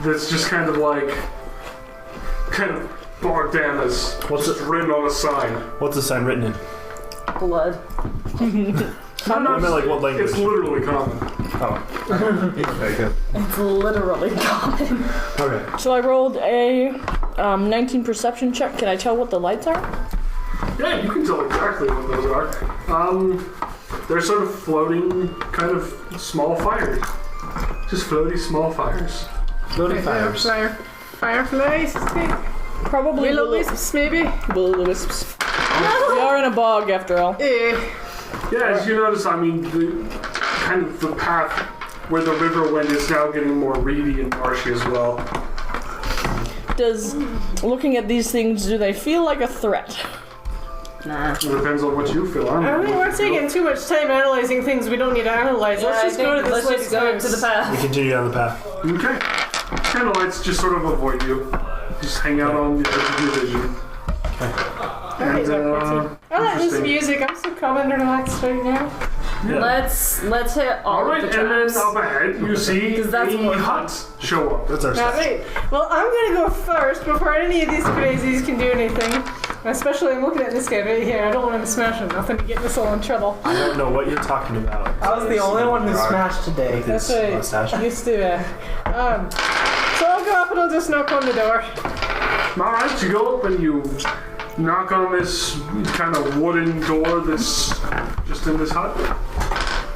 that's just kind of Bogdana's. What's just written on a sign. What's the sign written in? blood. I meant like what language? It's literally common. Oh. Okay, good. It's literally common. Okay. So I rolled a 19 perception check. Can I tell what the lights are? Yeah, you can tell exactly what those are. They're sort of floating, kind of small fires. Just floaty small fires. Floating fires. Fireflies, Probably will-o-wisps, maybe. will-o-wisps. We are in a bog after all. Yeah, as you notice, I mean, the path where the river went is now getting more reedy and marshy as well. Does looking at these things, do they feel like a threat? Nah. It depends on what you feel. I mean, we're taking too much time analyzing things we don't need to analyze. Let's just go to this let's just go to the path. We continue down the path. Okay. Candlelights just sort of avoid you. Just hang out on the edge of your vision. And, I like this interesting. music. I'm so calm and relaxed right now. Yeah. Let's hit all Alright, of the and traps. then up ahead, you see 'Cause that's the more huts show up. That's our stuff. Alright. Well, I'm gonna go first before any of these crazies can do anything. Especially, I'm looking at this guy right here. I don't want him to smash him. Nothing to get us all in trouble. I don't know what you're talking about. I was the only one who smashed today. With his That's right. mustache. Used to. So I'll go up and I'll just knock on the door. Alright, you go up and you knock on this kind of wooden door that's just in this hut.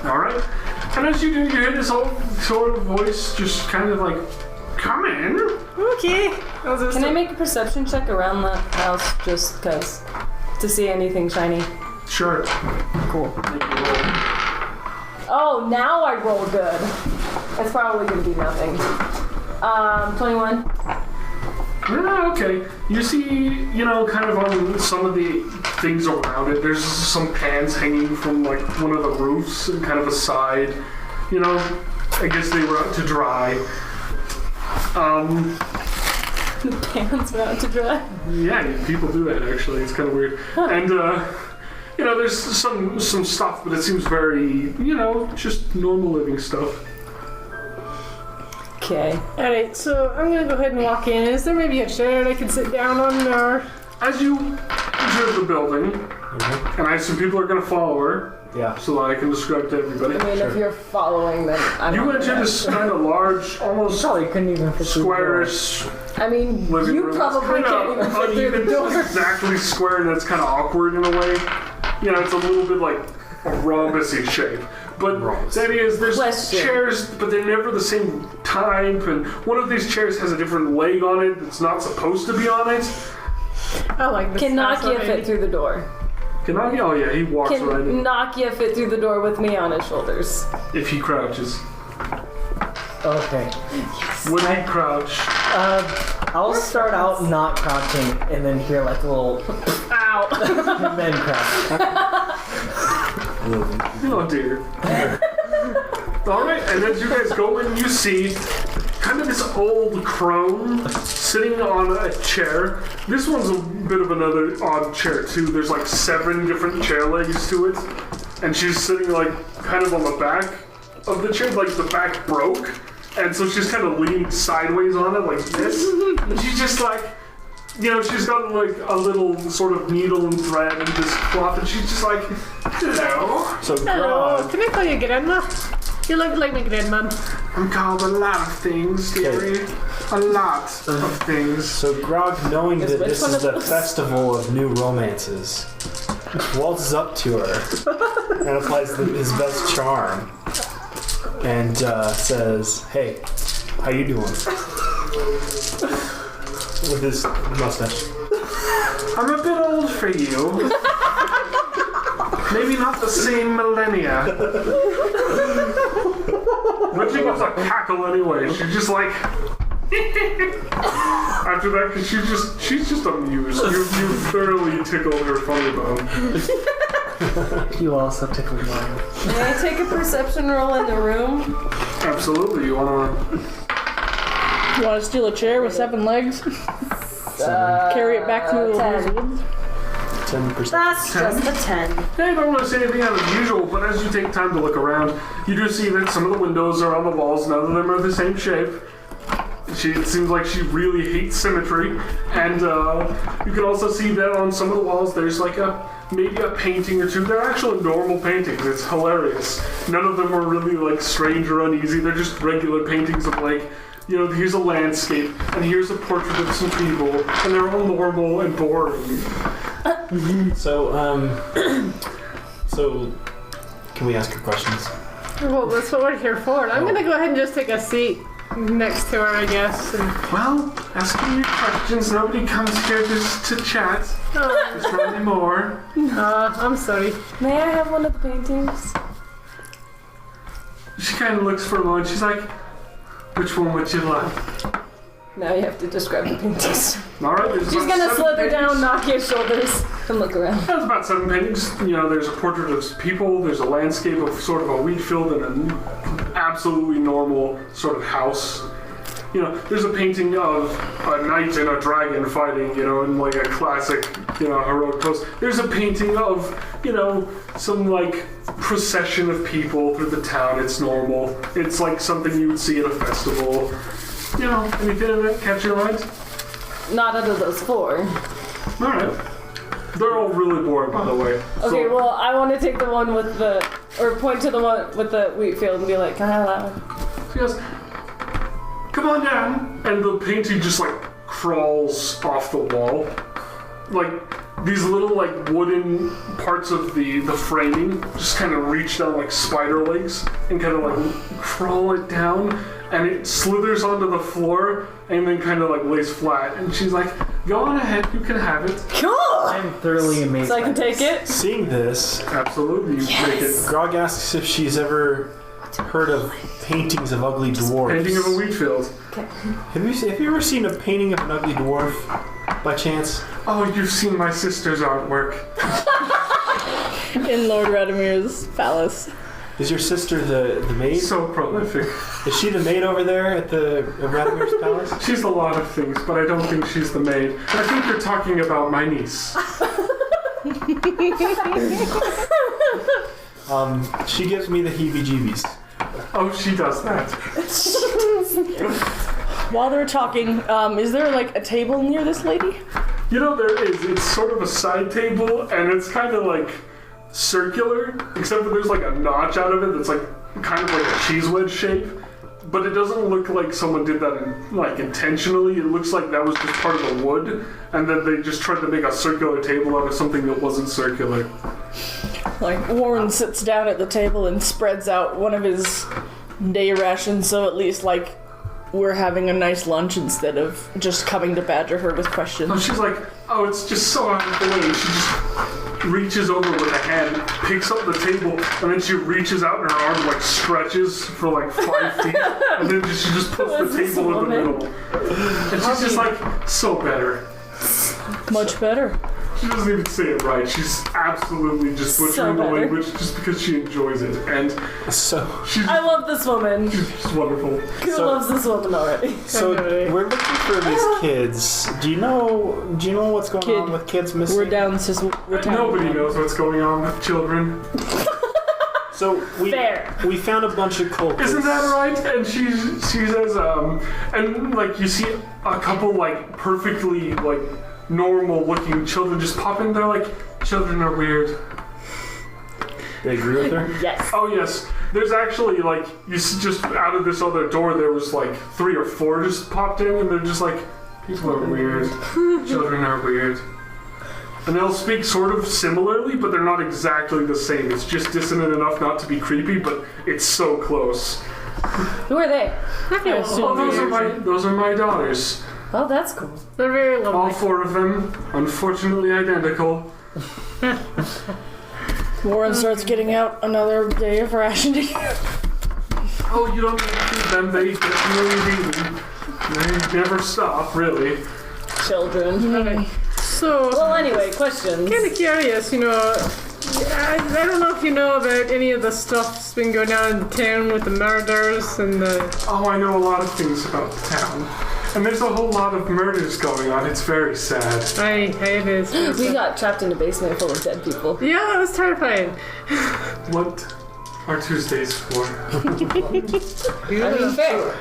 Alright. And as you do, you hear this old sort of voice just kind of like, come in. Okay. I'll just Can I make a perception check around the house just because to see anything shiny? Sure. Cool. Make a roll. Oh, now I roll good. That's probably going to be nothing. 21. Yeah, okay. You see, kind of on some of the things around it, there's some pans hanging from like one of the roofs and kind of a side. I guess they were out to dry. The pans were out to dry. Yeah, people do that actually. It's kind of weird. And there's some stuff, but it seems very, just normal living stuff. Okay. Alright, so I'm gonna go ahead and walk in. Is there maybe a chair I can sit down on, or? As you enter the building, and I assume people are going to follow her, Yeah. so that I can describe to everybody. I mean, if you're following, then I'm You not enter gonna- this kind of large, almost Probably couldn't even fit through the door. squarish I mean, living you room. probably It's can't even fit through the uneven, door. exactly square, and it's kind of awkward in a way. It's a little bit like a rhombus-y shape. But the idea is there's Question. chairs, but they're never the same type, and one of these chairs has a different leg on it that's not supposed to be on it. I like this. Can house Nakia already. fit through the door? Can I? Oh yeah, he walks Can right in. Nakia fit through the door with me on his shoulders? If he crouches. Okay. When he crouch, I'll start out not crouching and then hear like a little Ow! and then crouch. oh dear. Alright, and as you guys go in, you see kind of this old crone sitting on a chair. This one's a bit of another odd chair too. There's like 7 different chair legs to it. And she's sitting like kind of on the back of the chair, like the back broke. And so she's kind of leaning sideways on it like this. And she's just like, she's got like a little sort of needle and thread and this cloth, and she's just like, hello. So Hello, Grog, can I call you grandma? You look like my grandma. I'm called a lot of things, dearie. A lot of things. so Grog, knowing that which this one is of the those? festival of new romances, waltzes up to her and applies his best charm and says, "Hey, how you doing?" With his mustache. I'm a bit old for you. Maybe not the same millennia. But she gives a cackle anyway. She's just like. After that, because she's just amused. You thoroughly tickled her funny bone. You also tickled mine. May I take a perception roll in the room? Absolutely, you wanna? You want to steal a chair with 7 legs? Carry it back through the 10. woods? 10%. That's just a 10. I don't want to say anything out of usual, but as you take time to look around, you do see that some of the windows are on the walls. None of them are the same shape. It seems like she really hates symmetry, and you can also see that on some of the walls there's like a maybe a painting or two. They're actually normal paintings. It's hilarious. None of them are really like strange or uneasy. They're just regular paintings of like, you know, here's a landscape and here's a portrait of some people, and they're all normal and boring. So can we ask her questions? Well, that's what we're here for. And I'm gonna go ahead and just take a seat next to her, I guess. And, Well, asking your questions. Nobody comes here just to chat. There's not anymore. I'm sorry. May I have one of the paintings? She kind of looks for a moment. She's like, which one would you like? Now you have to describe the paintings. All right, there's She's about gonna 7 slither down, paintings. knock your shoulders, and look around. There's about 7 paintings. You know, there's a portrait of people. There's a landscape of sort of a wheat field and an absolutely normal sort of house. You know, there's a painting of a knight and a dragon fighting, you know, in like a classic, you know, heroic pose. There's a painting of, you know, some like procession of people through the town. It's normal. It's like something you would see at a festival. You know, anything in that catch your mind? Not out of those 4. Alright. They're all really boring, by the way. Okay, well, I want to take the one with the, or point to the one with the wheat field and be like, can I have that one? She goes, come on down. And the painting just like crawls off the wall. Like these little like wooden parts of the framing just kind of reach down like spider legs and kind of like crawl it down. And it slithers onto the floor and then kind of like lays flat. And she's like, go on ahead, you can have it. Cool! I'm thoroughly amazed. So I can by take this. it? Seeing this, Absolutely, you take it. Grog asks if she's ever heard of paintings of ugly dwarves. Painting of a wheat field. Have you ever seen a painting of an ugly dwarf by chance? Oh, you've seen my sister's artwork. In Lord Radimir's palace. Is your sister the maid? So prolific. Is she the maid over there at the Radimir's palace? She's a lot of things, but I don't think she's the maid. I think you're talking about my niece. She gives me the heebie-jeebies. Oh, she does that. While they're talking, is there like a table near this lady? You know, there is. It's sort of a side table, and it's kind of like circular, except that there's like a notch out of it that's like kind of like a cheese wedge shape. But it doesn't look like someone did that intentionally. It looks like that was just part of the wood, and then they just tried to make a circular table out of something that wasn't circular. Like, Warren sits down at the table and spreads out one of his day rations, so at least, like, we're having a nice lunch instead of just coming to badger her with So questions. she's like, oh, it's just so out of the way. And she just reaches over with a hand, picks up the table, and then she reaches out and her arm like stretches for like 5 feet, and then she just puts the this table in the woman? middle. And she's just like, so better. Much better. She doesn't even say it right. She's absolutely just So butchering the better. language just because she enjoys it. And So she's I love this woman. just wonderful. Who So- loves this woman already? we're looking for these kids. Do you know what's going Kid. on with kids missing? We're down, sis. We're down. Nobody knows what's going on with children. So Fair. we found a bunch of cultists. Isn't that right? And she says, and like you see a couple like perfectly like normal looking children just pop in. They're like, children are weird. They agree with her? Yes. Oh yes, there's actually like you see just out of this other door there was like 3 or 4 just popped in, and they're just like, people are weird. Children are weird. And they'll speak sort of similarly, but they're not exactly the same. It's just dissonant enough not to be creepy, but it's so close. Who are they? I assume Oh, those are my daughters. Oh, that's cool. They're very All lovely. 4 of them, unfortunately identical. Warren starts getting out another day of rationing. Oh, you don't need to feed them. They get really eaten. They never stop, really. Children. So, Well, anyway, questions. kind of curious, you know. I don't know if you know about any of the stuff that's been going on in the town with the murders and the. Oh, I know a lot of things about the town. And there's a whole lot of murders going on. It's very sad. It is. We got trapped in a basement full of dead people. Yeah, that was terrifying. What are Tuesdays for? I mean, fair.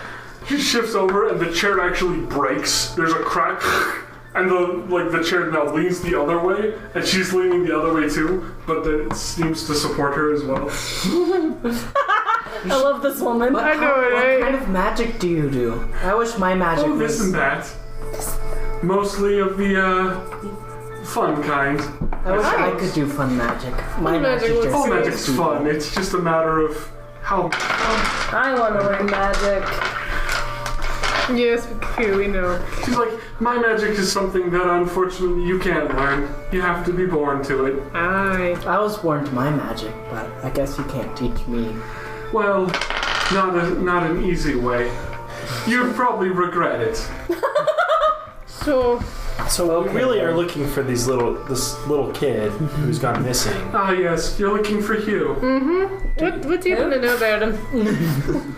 She shifts over and the chair actually breaks. There's a crack. And the chair now leans the other way, and she's leaning the other way too, but it seems to support her as well. I love this woman. I know, right? What kind of magic do you do? I wish my magic Oh, was... this and that. Mostly of the fun kind. I wish I could do fun magic. My magic magic was just... All Serious. magic's fun. It's just a matter of how. I want to learn magic. Yes, we know. She's like, my magic is something that unfortunately you can't learn. You have to be born to it. Aye. I was born to my magic, but I guess you can't teach me. Well, not an easy way. You'd probably regret it. So, So we really are looking for this little kid who's gone missing. Ah, yes, you're looking for Hugh. what do you want to know about him?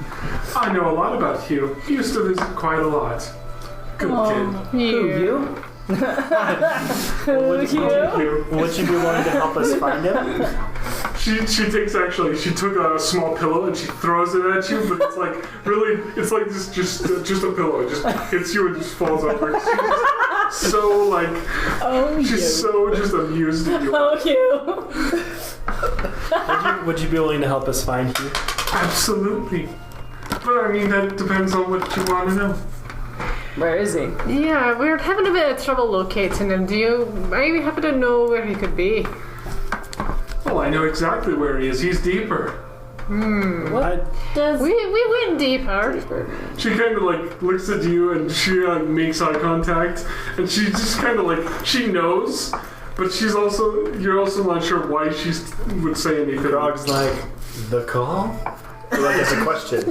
I know a lot about Hugh. He used to visit quite a lot. Good kid. Who, you? Would Hugh? you be willing to help us find him? She took a small pillow and she throws it at you, but it's like really, it's like just a pillow. It just hits you and just falls over. She's so like, she's so just amused at you. Oh, Hugh. Would you be willing to help us find Hugh? Absolutely. But I mean, that depends on what you want to know. Where is he? Yeah, we're having a bit of trouble locating him. Do you maybe happen to know where he could be? Oh, I know exactly where he is. He's deeper. Does We went deeper. She kind of like looks at you and she like makes eye contact, and she just kind of like she knows, but you're also not sure why she would say anything. Grog's like, the call? Like it's a question.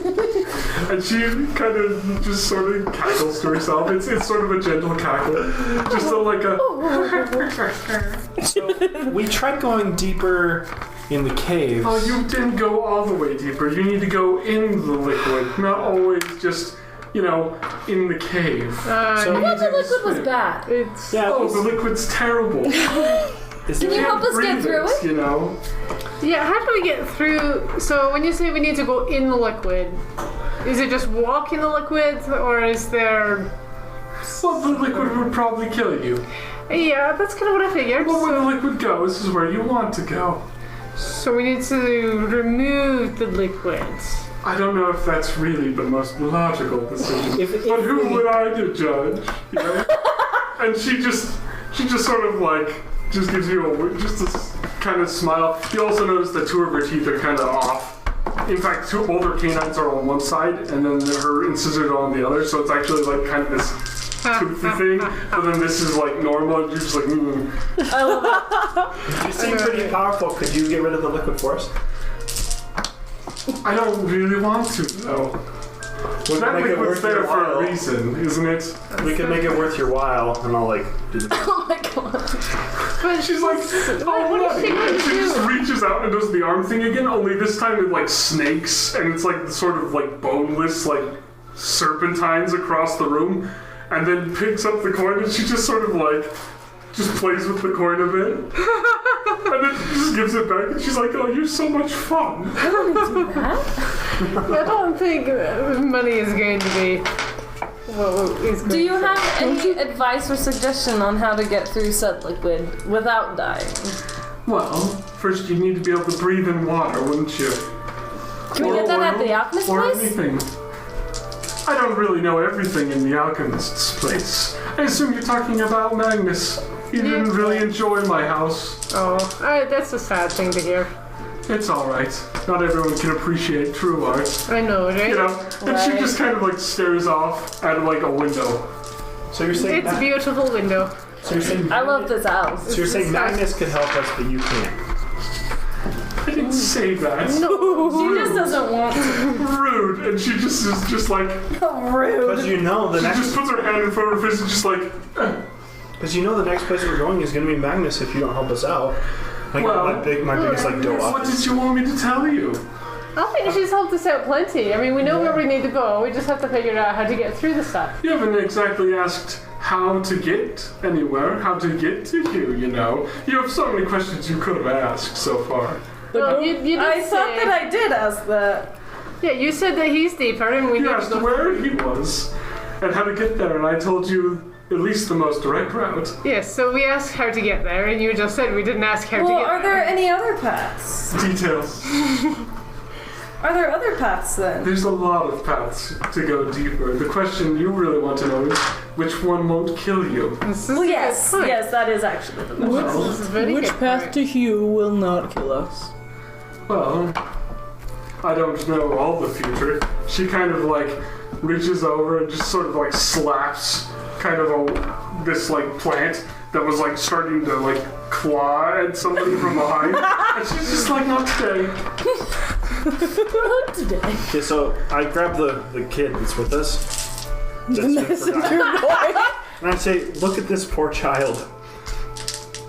And she kind of just sort of cackles to herself. It's sort of a gentle cackle, just like a. So we tried going deeper in the caves. Oh, you didn't go all the way deeper. You need to go in the liquid, not always just in the cave. I thought the liquid was bad. It's Yeah, Oh, the liquid's terrible. Can you help us get through it? You know. yeah. How do we get through? So when you say we need to go in the liquid, is it just walk in the liquid, or is there? Well, the liquid would probably kill you. Yeah, that's kind of what I figured. But where the So, liquid goes is where you want to go. so we need to remove the liquid. I don't know if that's really the most logical decision. But who would I to judge? You know? And she just sort of like just gives you a kind of smile. You also notice that two of her teeth are kind of off. In fact, both her canines are on one side, and then her incisors are on the other. So it's actually like kind of this toothy thing. But then this is like normal. And you're just like, I love it. You seem pretty powerful. Could you get rid of the liquid for us? I don't really want to, though. We That can make it liquid's worth there your for a while. reason, isn't it? We can make it worth your while, and I'll like do the. Oh my god. But She's like, what is she going to She just do? reaches out and does the arm thing again, only this time it like snakes, and it's like sort of like boneless, like serpentines across the room, and then picks up the coin and she just sort of like, just plays with the coin a bit. And then she just gives it back and she's like, oh, you're so much fun. I don't do that. I don't think money is going to be. Do you have any advice or suggestion on how to get through said liquid without dying? Well, first you need to be able to breathe in water, wouldn't you? Can we get that at the alchemist Or place? anything. I don't really know everything in the alchemist's place. I assume you're talking about Magnus. He didn't really enjoy my house. Oh, that's a sad thing to hear. It's alright. Not everyone can appreciate true art. I know, right? You know? And she Right. just kind of like stares off at like a window. So you're saying. It's a beautiful window. So you're saying. I love this house. So you're saying Magnus could help us, but you can't. I didn't say that. She just doesn't want to. Rude. And she just is just like, Rude. Because you know the she next. just puts her hand in front of her face and just like, Because you know the next place we're going is going to be Magnus if you don't help us out. Like Well, my biggest like dough what up. did you want me to tell you? I think she's helped us out plenty. I mean, we know where we need to go. We just have to figure out how to get through the stuff. You haven't exactly asked how to get anywhere, how to get to you, you know. You have so many questions you could have asked so far. Well, you did I thought say- that I did ask that. Yeah, you said that he's deeper and we You need to asked go where through. he was and how to get there, and I told you at least the most direct route. Yes, so we asked how to get there, and you just said we didn't ask how to Well, get are there. there any other paths? Details. Are there other paths then? There's a lot of paths to go deeper. The question you really want to know is which one won't kill you. This is Well, a good yes, point. yes, that is actually the question. Well, This is a very Which good path point. to Hugh will not kill us? well, I don't know all the future. She kind of like reaches over and just sort of like slaps kind of this like plant that was like starting to like claw at somebody from behind. And she's just like, not today. Not today. Okay, so I grab the kid that's with us. That's been Messenger forgotten. boy. And I say, look at this poor child.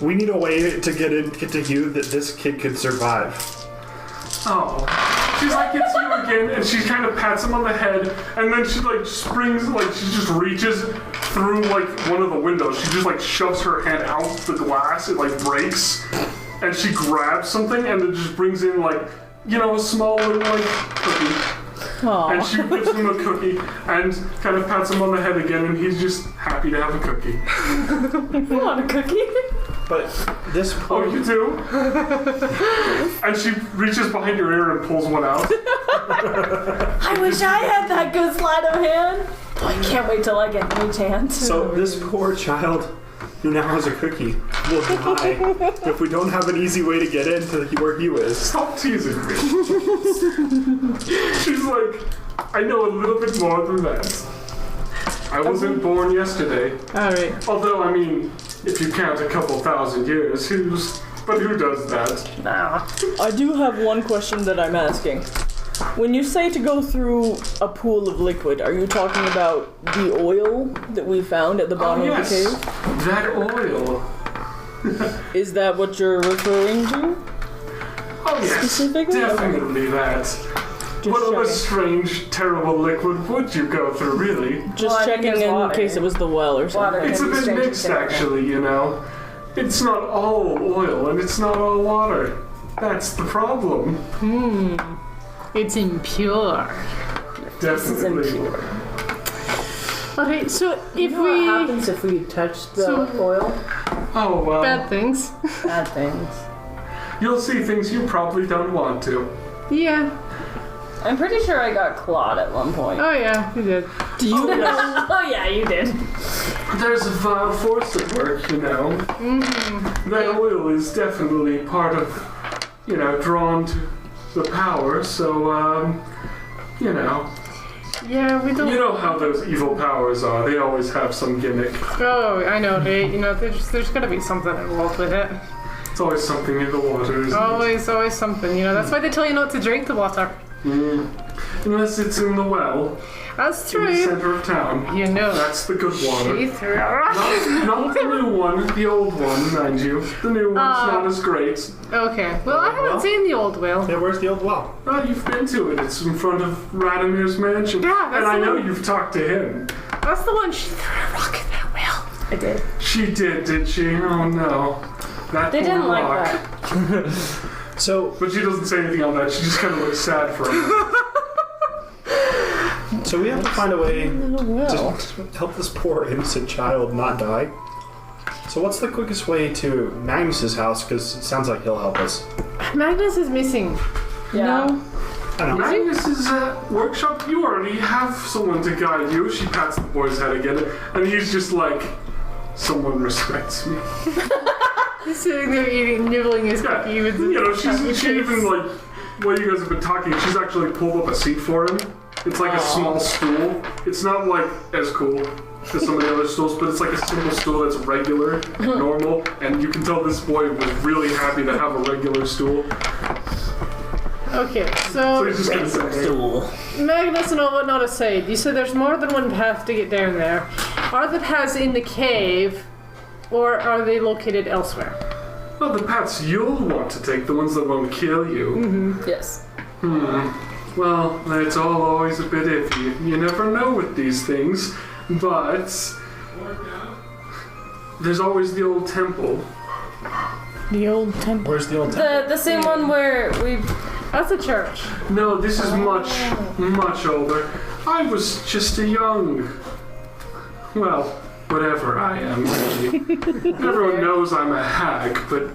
We need a way to get to Hugh that this kid could survive. Oh. She's like, it's you again, and she kind of pats him on the head, and then she like springs, like she just reaches through like one of the windows. She just like shoves her hand out the glass, it like breaks, and she grabs something and it just brings in like, you know, a small little like cookie. Aw. And she gives him a cookie and kind of pats him on the head again, and he's just happy to have a cookie. You want a cookie? But this Oh, poor... you do? And she reaches behind your ear and pulls one out. I wish I had that good sleight of hand. Oh, I can't wait till I get mage hand. So this poor child who now has a cookie will die if we don't have an easy way to get into where Hugh is. Stop teasing me. She's like, I know a little bit more than that. I wasn't born yesterday. Alright. Although, I mean, if you count a couple thousand years, who does that? Nah. I do have one question that I'm asking. When you say to go through a pool of liquid, are you talking about the oil that we found at the bottom Oh, of the yes. cave? That oil. Is that what you're referring to? Oh, yes. Specifically? Definitely that. Just What of a checking. strange, terrible liquid would you go through, really? Just Well, I think checking it's in water. case it was the well or something. Water. It's a Maybe bit strange mixed, thing. actually, you know. It's not all oil, and it's not all water. That's the problem. It's impure. This is Definitely. impure. Okay, so if You know we... what happens if we touch the So- oil? Oh, well. Bad things. Bad things. You'll see things you probably don't want to. Yeah. I'm pretty sure I got clawed at one point. Oh yeah, you did. Do you Oh yeah, you did. There's a vile force at work, you know. That oil is definitely part of, you know, drawn to the power, so, you know. Yeah, we don't... You know how those evil powers are. They always have some gimmick. Oh, I know, there's gotta be something involved with it. It's always something in the water, isn't Always something, that's why they tell you not to drink the water. it? Unless it's in the well, That's in the true. center of town. You know. That's the good water. She threw Not the new one, the old one, mind you. The new one's not as great. Okay, well, I haven't seen the old whale. Yeah, where's the old well? Oh, you've been to it. It's in front of Radamir's mansion. Yeah, that's and I the know one. you've talked to him. That's the one she threw a rock at that whale. I did. She did she? Oh no. That They poor didn't like rock. that. So But she doesn't say anything on that. She just kind of looks sad for him. we have to find a way well. to help this poor innocent child not die. So what's the quickest way to Magnus's house? Because it sounds like he'll help us. Magnus is missing. Yeah. No? I don't know. Magnus's workshop, you already have someone to guide you. She pats the boy's head again, and he's just like, someone respects me. He's sitting there eating, nibbling his Yeah, cookie with the you know, she cupcakes. even like, while you guys have been talking, she's actually pulled up a seat for him. It's like a small stool. It's not like as cool as some of the other stools, but it's like a simple stool that's regular, normal, and you can tell this boy was really happy to have a regular stool. Okay, So so he's just gonna sit there. Magnus and all whatnot aside, you said there's more than one path to get down there. Are the paths in the cave, or are they located elsewhere? Well, the paths you'll want to take, the ones that won't kill you. Yes. Well, it's all always a bit iffy. You never know with these things, but there's always the old temple. The old temple. Where's the old temple? The same one where we. That's a church. No, this is much, much older. I was just a young, well, whatever I am, really. Everyone knows I'm a hag, but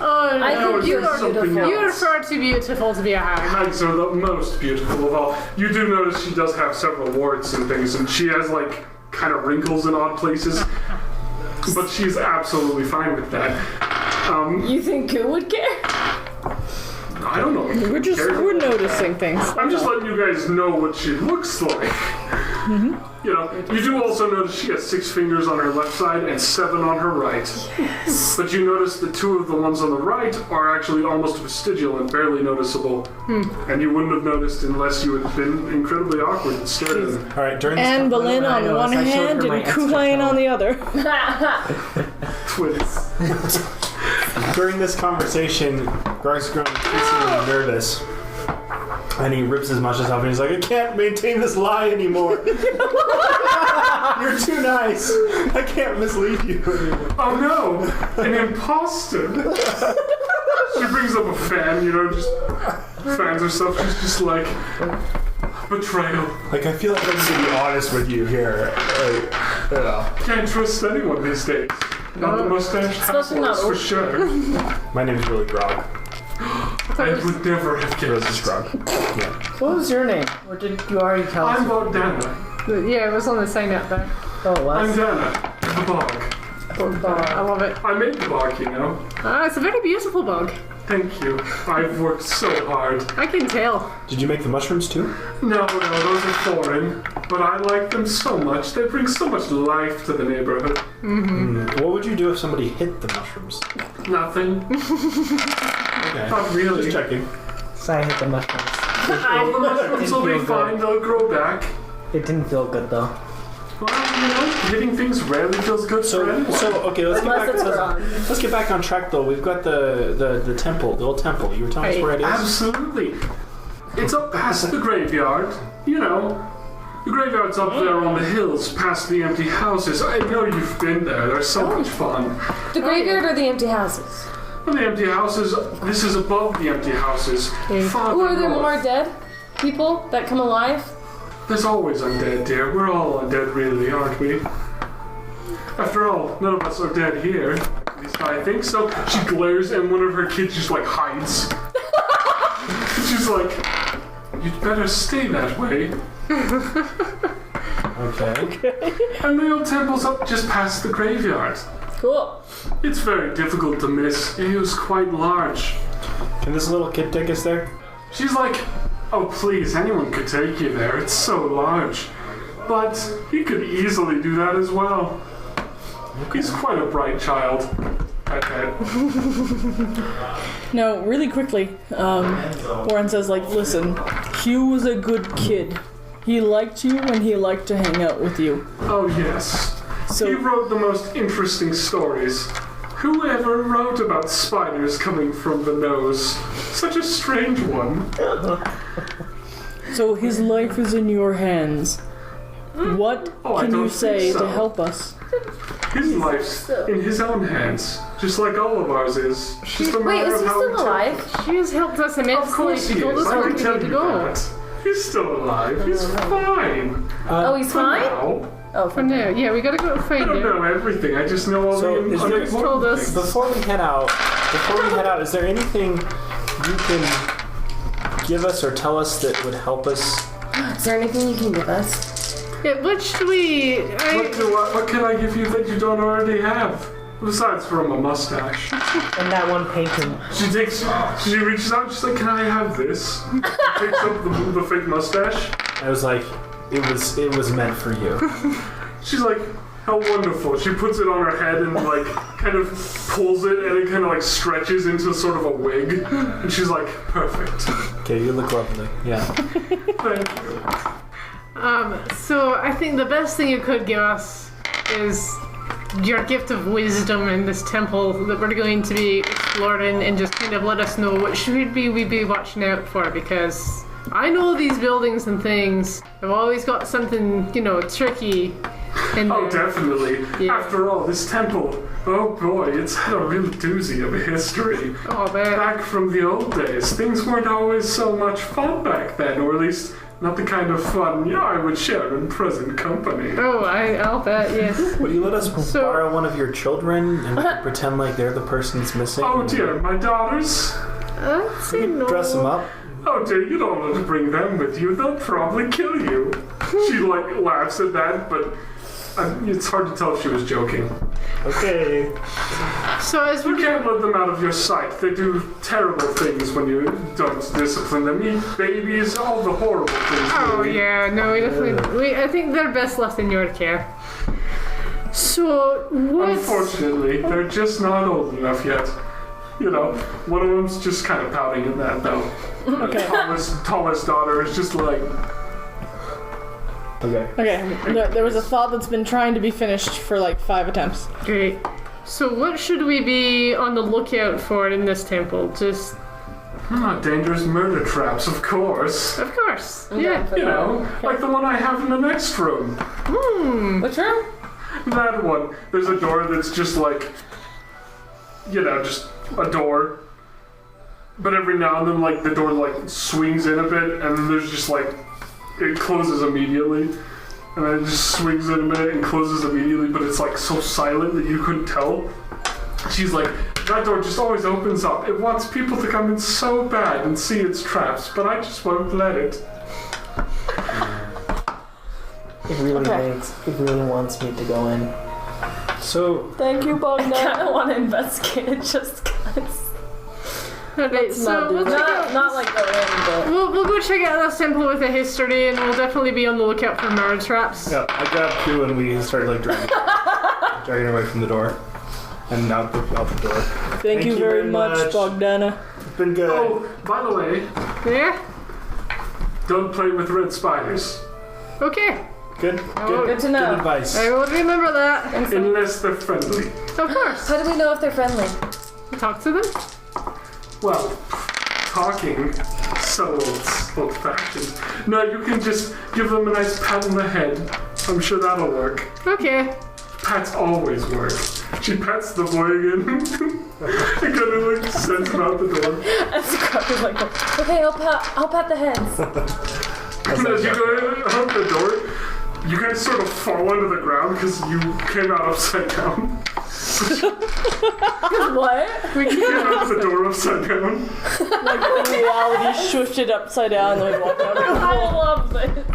Oh, no. I think you are something beautiful. You are else. far too beautiful to be a hag. Hags are the most beautiful of all. You do notice she does have several warts and things, and she has, like, kind of wrinkles in odd places. But she's absolutely fine with that. You think Ku would care? I don't know. We're noticing things. I'm just letting you guys know what she looks like. Mm-hmm. You know, you do also notice she has 6 fingers on her left side and 7 on her right. Yes. But you notice the 2 of the ones on the right are actually almost vestigial and barely noticeable. And you wouldn't have noticed unless you had been incredibly awkward and stared at them. All right, during this Anne Boleyn I on know, one I showed her hand my and extra Ku-Gnome toe. on the other. Twins. During this conversation, Grog's growing increasingly nervous. And he rips his mustache off and he's like, I can't maintain this lie anymore. You're too nice. I can't mislead you anymore. Oh no! An imposter! She brings up a fan, you know, just fans herself. She's just like, betrayal. Like, I feel like I need to be honest with you here. Like, you know. Can't trust anyone these days. Not the mustache Especially not for sure. My name's really Grog. I would never have Rose is guessed. Grog. Yeah. What was your name? Or did you already tell us? I'm Bogdana. Yeah, it was on the sign up there. Oh, it I'm was. Dana, the bog. I love it. I made the bog, you know. It's a very beautiful bug. Thank you. I've worked so hard. I can tell. Did you make the mushrooms too? No, those are foreign. But I like them so much. They bring so much life to the neighborhood. What would you do if somebody hit the mushrooms? Nothing. Okay. Not really. Just checking. So I hit the mushrooms. Well, the mushrooms will be Didn't feel fine. They'll grow back. It didn't feel good though. Well, you know, hitting things rarely feels good for anyone. So okay, let's Unless it's get wrong. back. Let's get back on track though. We've got the temple, the old temple. You were telling us Right. where it is. Absolutely. It's up past the graveyard. You know, the graveyard's up there on the hills, past the empty houses. I know you've been there. They're so much fun. The graveyard or the empty houses? And the empty houses, this is above the empty houses. Farther Ooh, are there north. more dead people that come alive? There's always undead, dear. We're all undead, really, aren't we? After all, none of us are dead here. At least I think so. She glares, and one of her kids just, like, hides. She's like, you'd better stay that way. Okay. And the old temple's up just past the graveyard. Cool. It's very difficult to miss. It was quite large. Can this little kid take us there? She's like, oh please, anyone could take you there. It's so large. But he could easily do that as well. He's quite a bright child. I bet. Now, really quickly, Warren says, like, listen, Hugh was a good kid. He liked you and he liked to hang out with you. Oh yes. He So, wrote the most interesting stories. Whoever wrote about spiders coming from the nose? Such a strange one. so his life is in your hands. What Oh, I can don't you say think so. to help us? His life's in his own hands, just like all of ours is. Just a Wait, matter is he of how still we take alive? She has helped us Of immensely. course he She told is. us I where can we tell need to you go. that. He's still alive. He's fine. Oh, he's fine? Now. Oh, For now, yeah, we gotta go I find don't him. know everything. I just know all So, the is there- unimportant told us- things. Before we head out, is there anything you can give us or tell us that would help us? is there anything you can give us? Yeah, what should we... What can I give you that you don't already have? Besides from a mustache. And that one painting. She reaches out, she's like, can I have this? Picks up the fake mustache. I was like, it was meant for you. She's like, how wonderful. She puts it on her head and like kind of pulls it and it kind of like stretches into sort of a wig. And she's like, perfect. Okay, you look lovely. Yeah. Thank you. So I think the best thing you could give us is your gift of wisdom in this temple that we're going to be exploring, and just kind of let us know what should we be watching out for, because I know these buildings and things have always got something, tricky in there. Oh, definitely. Yeah. After all, this temple, oh boy, it's had a real doozy of a history. Oh, man. Back from the old days, things weren't always so much fun back then, or at least Not the kind of fun I would share in present company. Oh, I'll bet, yes. Would you let us So- borrow one of your children and we could pretend like they're the person that's missing? Oh dear, my daughters? I'd say We no. could dress them up. Oh dear, you don't want to bring them with you. They'll probably kill you. She laughs at that, but it's hard to tell if she was joking. Okay. So as You we're can't let them out of your sight. They do terrible things when you don't discipline them. Eat babies, all the horrible things. Oh really. yeah, no, we definitely. I think they're best left in your care. So what? Unfortunately, they're just not old enough yet. One of them's just kind of pouting at that though. Okay. The tallest daughter is just like, Okay. Okay, there was a thought that's been trying to be finished for like 5 attempts. Great. So what should we be on the lookout for in this temple? Just dangerous murder traps, of course. of course. I'm Yeah. down for that. Like the one I have in the next room. Which room? That one. There's a door that's just like, just a door. But every now and then, the door, swings in a bit, and then there's just, it closes immediately. And then it just swings in a minute and closes immediately, but it's, so silent that you couldn't tell. She's like, that door just always opens up. It wants people to come in so bad and see its traps, but I just won't let it. It really wants me to go in. So, Thank you, I Bogdana. kind of want to investigate it just because. Okay, Let's so not do let's that. check out- Not go in, but. We'll go check out this temple with a history, and we'll definitely be on the lookout for murder traps. yeah, I grabbed Hugh and we started dragging away from the door. And out the door. Thank you very much, Bogdana. It's been good. Oh, by the way, Yeah. don't play with red spiders. Okay. Good Good to know. Good advice. I will remember that. Unless they're friendly. Of course. How do we know if they're friendly? Talk to them. Well, talking, so old-fashioned. No, you can just give them a nice pat on the head. I'm sure that'll work. Okay. Pats always work. She pats the boy again. And kind of sends him out the door. And Scrub is like, okay, I'll pat the heads. And as you go out the door, you guys sort of fall onto the ground because you came out upside down. What? We You came out the door upside down. Like in reality, shushed it upside down and then we walked out. I love this.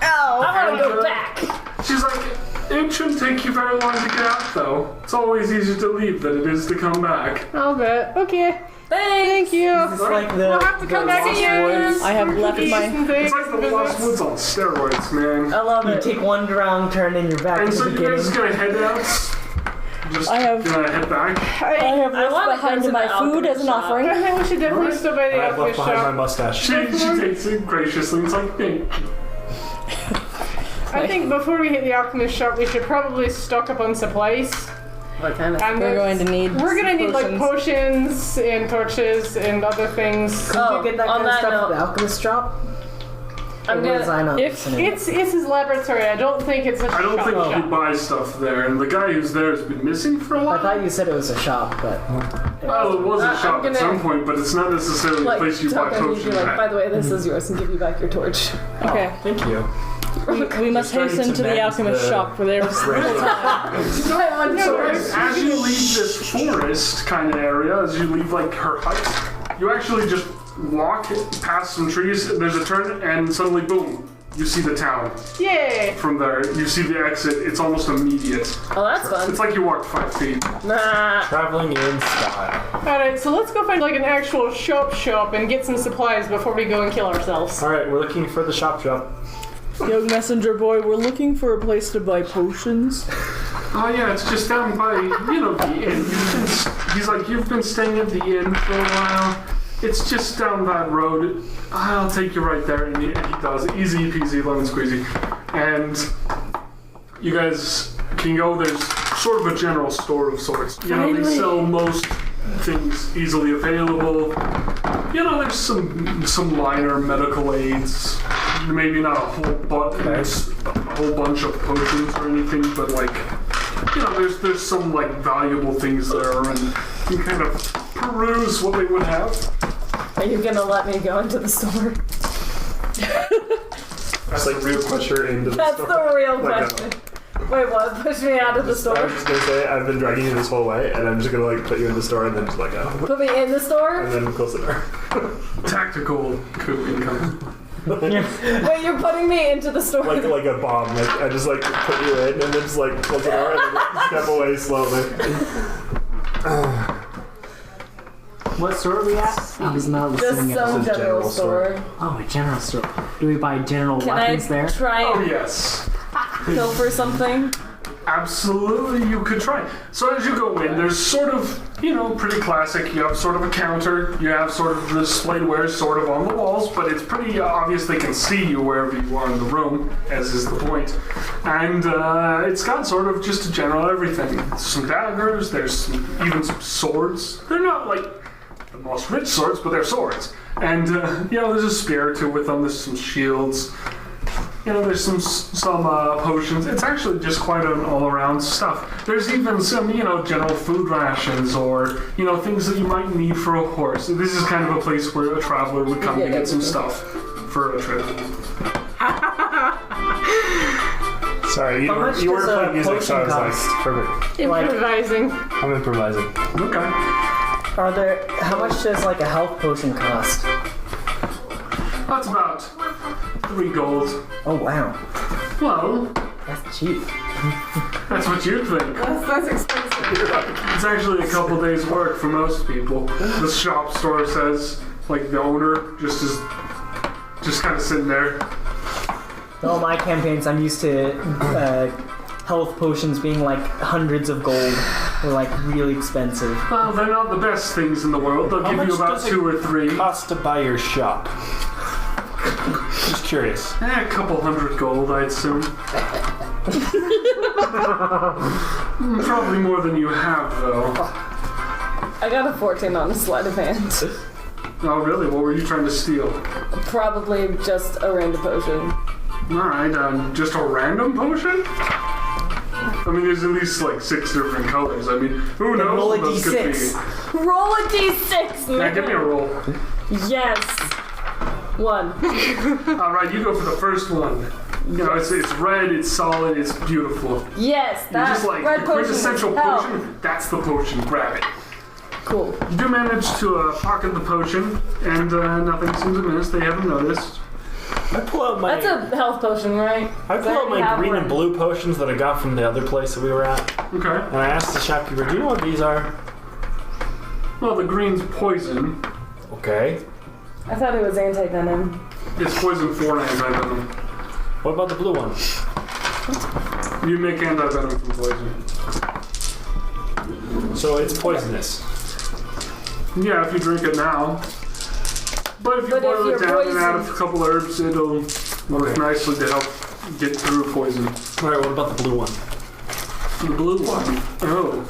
Ow! I want to go back. She's like, it shouldn't take you very long to get out, though. It's always easier to leave than it is to come back. I'll bet. Okay. Thanks. Thank you. It's like the We'll have to come back Lost again. Woods. I have left my. It's like the Lost Woods on steroids, man. I love You it. take one wrong turn and you're back in And the so you beginning. guys gonna head out? Just I have- gonna head back? I have I wanna left go behind to my the food as an alchemist shop. offering. I think we should definitely stop by the I have left alchemist behind my shop. mustache. She takes it graciously. It's like, thank you. I think before we hit the alchemist shop, we should probably stock up on supplies. What kind of? And We're going to need. we're gonna need like potions. potions and torches and other things. Could you get that on kind of that stuff note, at the alchemist shop? I'm Or was I gonna. not if listening? It's his laboratory. I don't think it's a I don't shop. think shop. you buy stuff there, and the guy who's there has been missing for a I while. thought you said it was a shop, but Well, it was a I'm shop at gonna, some point, but it's not necessarily a Like, place you buy talk and potions be like, by at. the way, this is yours, and give you back your torch. Okay, Thank you. we must starting hasten to to the mend alchemist the shop where there's little time. So as you leave this forest kind of area, as you leave like her hut, you actually just walk past some trees. There's a turn, and suddenly, boom, you see the town. Yay! From there, you see the exit. It's almost immediate. Oh, that's fun. It's like you walked 5 feet. Nah. Traveling in style. Alright, so let's go find like an actual shop and get some supplies before we go and kill ourselves. Alright, we're looking for the shop. Young messenger boy, we're looking for a place to buy potions. Oh yeah, it's just down by, the inn. He's like, you've been staying at the inn for a while. It's just down that road. I'll take you right there. And he does. Easy peasy, lemon squeezy. And you guys can go. There's sort of a general store of sorts. They sell most things easily available. There's some minor medical aids. Maybe not a whole bunch of potions or anything, but there's some valuable things there, and you kind of peruse what they would have. Are you gonna let me go into the store? That's like real pressure into the That's store. the real Like question. Wait, what? Push me out of the I store? was just gonna say, I've been dragging you this whole way, and I'm just gonna like put you in the store and then just like Put me in the store? and then close the door. Tactical coup income. Wait, you're putting me into the store? Like a bomb. Like I just like put you in and then just like close the door and then step away slowly. What store are we at? I was not Just listening. some This is general general store. Oh, a general store. Do we buy general Can weapons I there? try Oh and yes. pilfer something? Absolutely, you could try. So as you go in, there's sort of, pretty classic. You have sort of a counter. You have sort of displayed wares sort of on the walls, but it's pretty obvious they can see you wherever you are in the room, as is the point. And it's got sort of just a general everything. Some daggers, there's even some swords. They're not like the most rich swords, but they're swords. And, there's a spear or two with them. There's some shields. There's some potions. It's actually just quite an all-around stuff. There's even some, general food rations or, things that you might need for a horse. This is kind of a place where a traveler would come to get some stuff for a trip. Sorry, you How much were does a playing music, so I was potion like, cost? perfect. Improvising. I'm improvising. Okay. How much does like a health potion cost? That's about 3 gold. Oh wow, Well, that's cheap. that's what you'd think. That's expensive. It's actually a couple days' work for most people. The shop store says, like the owner just kind of sitting there. In all my campaigns, I'm used to health potions being like hundreds of gold. They're like really expensive. Well, they're not the best things in the world. They'll give you much about does it 2 or 3. Cost to buy your shop. Just curious. A couple hundred gold, I'd assume. Probably more than you have, though. I got a 14 on a sleight of hand. Oh, really? What were you trying to steal? Probably just a random potion. Alright, just a random potion? I mean, there's at least like 6 different colors. I mean, who knows roll a what those could d6. be? Roll a d6, man! Yeah, give me a roll. Yes. 1. Alright, you go for the first one. It's red, it's solid, it's beautiful. Yes, You're that just like, red the potion quintessential is hell. potion, that's the potion, grab it. Cool. You do manage to pocket the potion, and nothing seems amiss. They haven't noticed. I pull out my That's a health potion, right? I pull out my green and blue potions that I got from the other place that we were at, Okay. and I asked the shopkeeper, "Do you know what these are?" Well, the green's poison. Okay. I thought it was anti-venom. It's poison for anti-venom. What about the blue one? You make anti-venom from poison. So it's poisonous. Yeah, if you drink it now. But if you boil it down and add a couple herbs, it'll work nicely to help get through poison. Alright, what about the blue one? The blue one. Oh.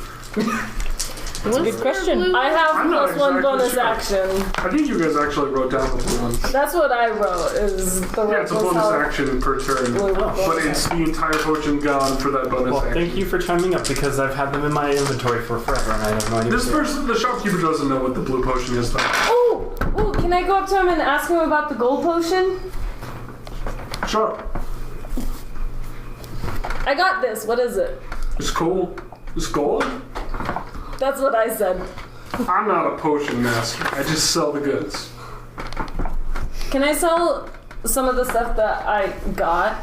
That's a good question. I have I'm not +1 bonus exactly sure. action. I think you guys actually wrote down the blue one. That's what I wrote. Is the Yeah, it's a bonus health. action per turn. Blue But bonus it's the entire potion gone for that bonus Well, action. thank you for chiming up because I've had them in my inventory for forever and I have no idea. This what person, the shopkeeper doesn't know what the blue potion is though. Oh, can I go up to him and ask him about the gold potion? Sure. I got this. What is it? It's cool. It's gold. That's what I said. I'm not a potion master. I just sell the goods. Can I sell some of the stuff that I got?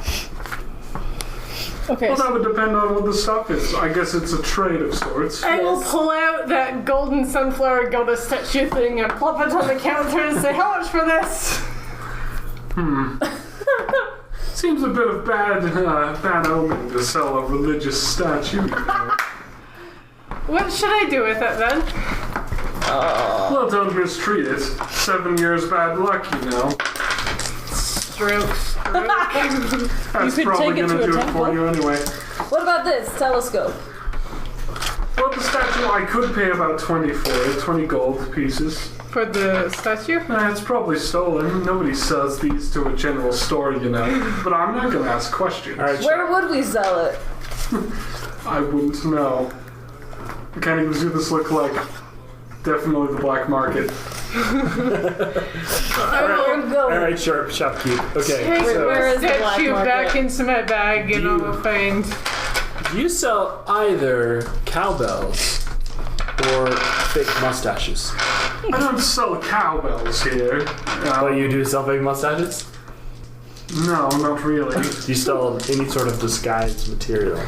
Okay. Well, that would depend on what the stuff is. I guess it's a trade of sorts. I will Yes. pull out that golden sunflower goddess statue thing and plop it on the counter and say, how much for this? Seems a bit of bad omen to sell a religious statue. What should I do with it then? Well, don't mistreat it. 7 years bad luck, you know. Strokes. That's could probably take it gonna to a do it temple. for you anyway. What about this telescope? Well, the statue, I could pay about 20 for it. 20 gold pieces. For the statue? It's probably stolen. Nobody sells these to a general store, you know. But I'm not gonna ask questions. Alright, Where would we sell it? I wouldn't know. It kind of gives you this look like, definitely the black market. Alright, shopkeep. Okay, Where is the Set black you market? back into my bag and I'll find. do you sell either cowbells or fake mustaches? I don't sell cowbells here. But you do sell fake mustaches? No, not really. Do you sell any sort of disguised material?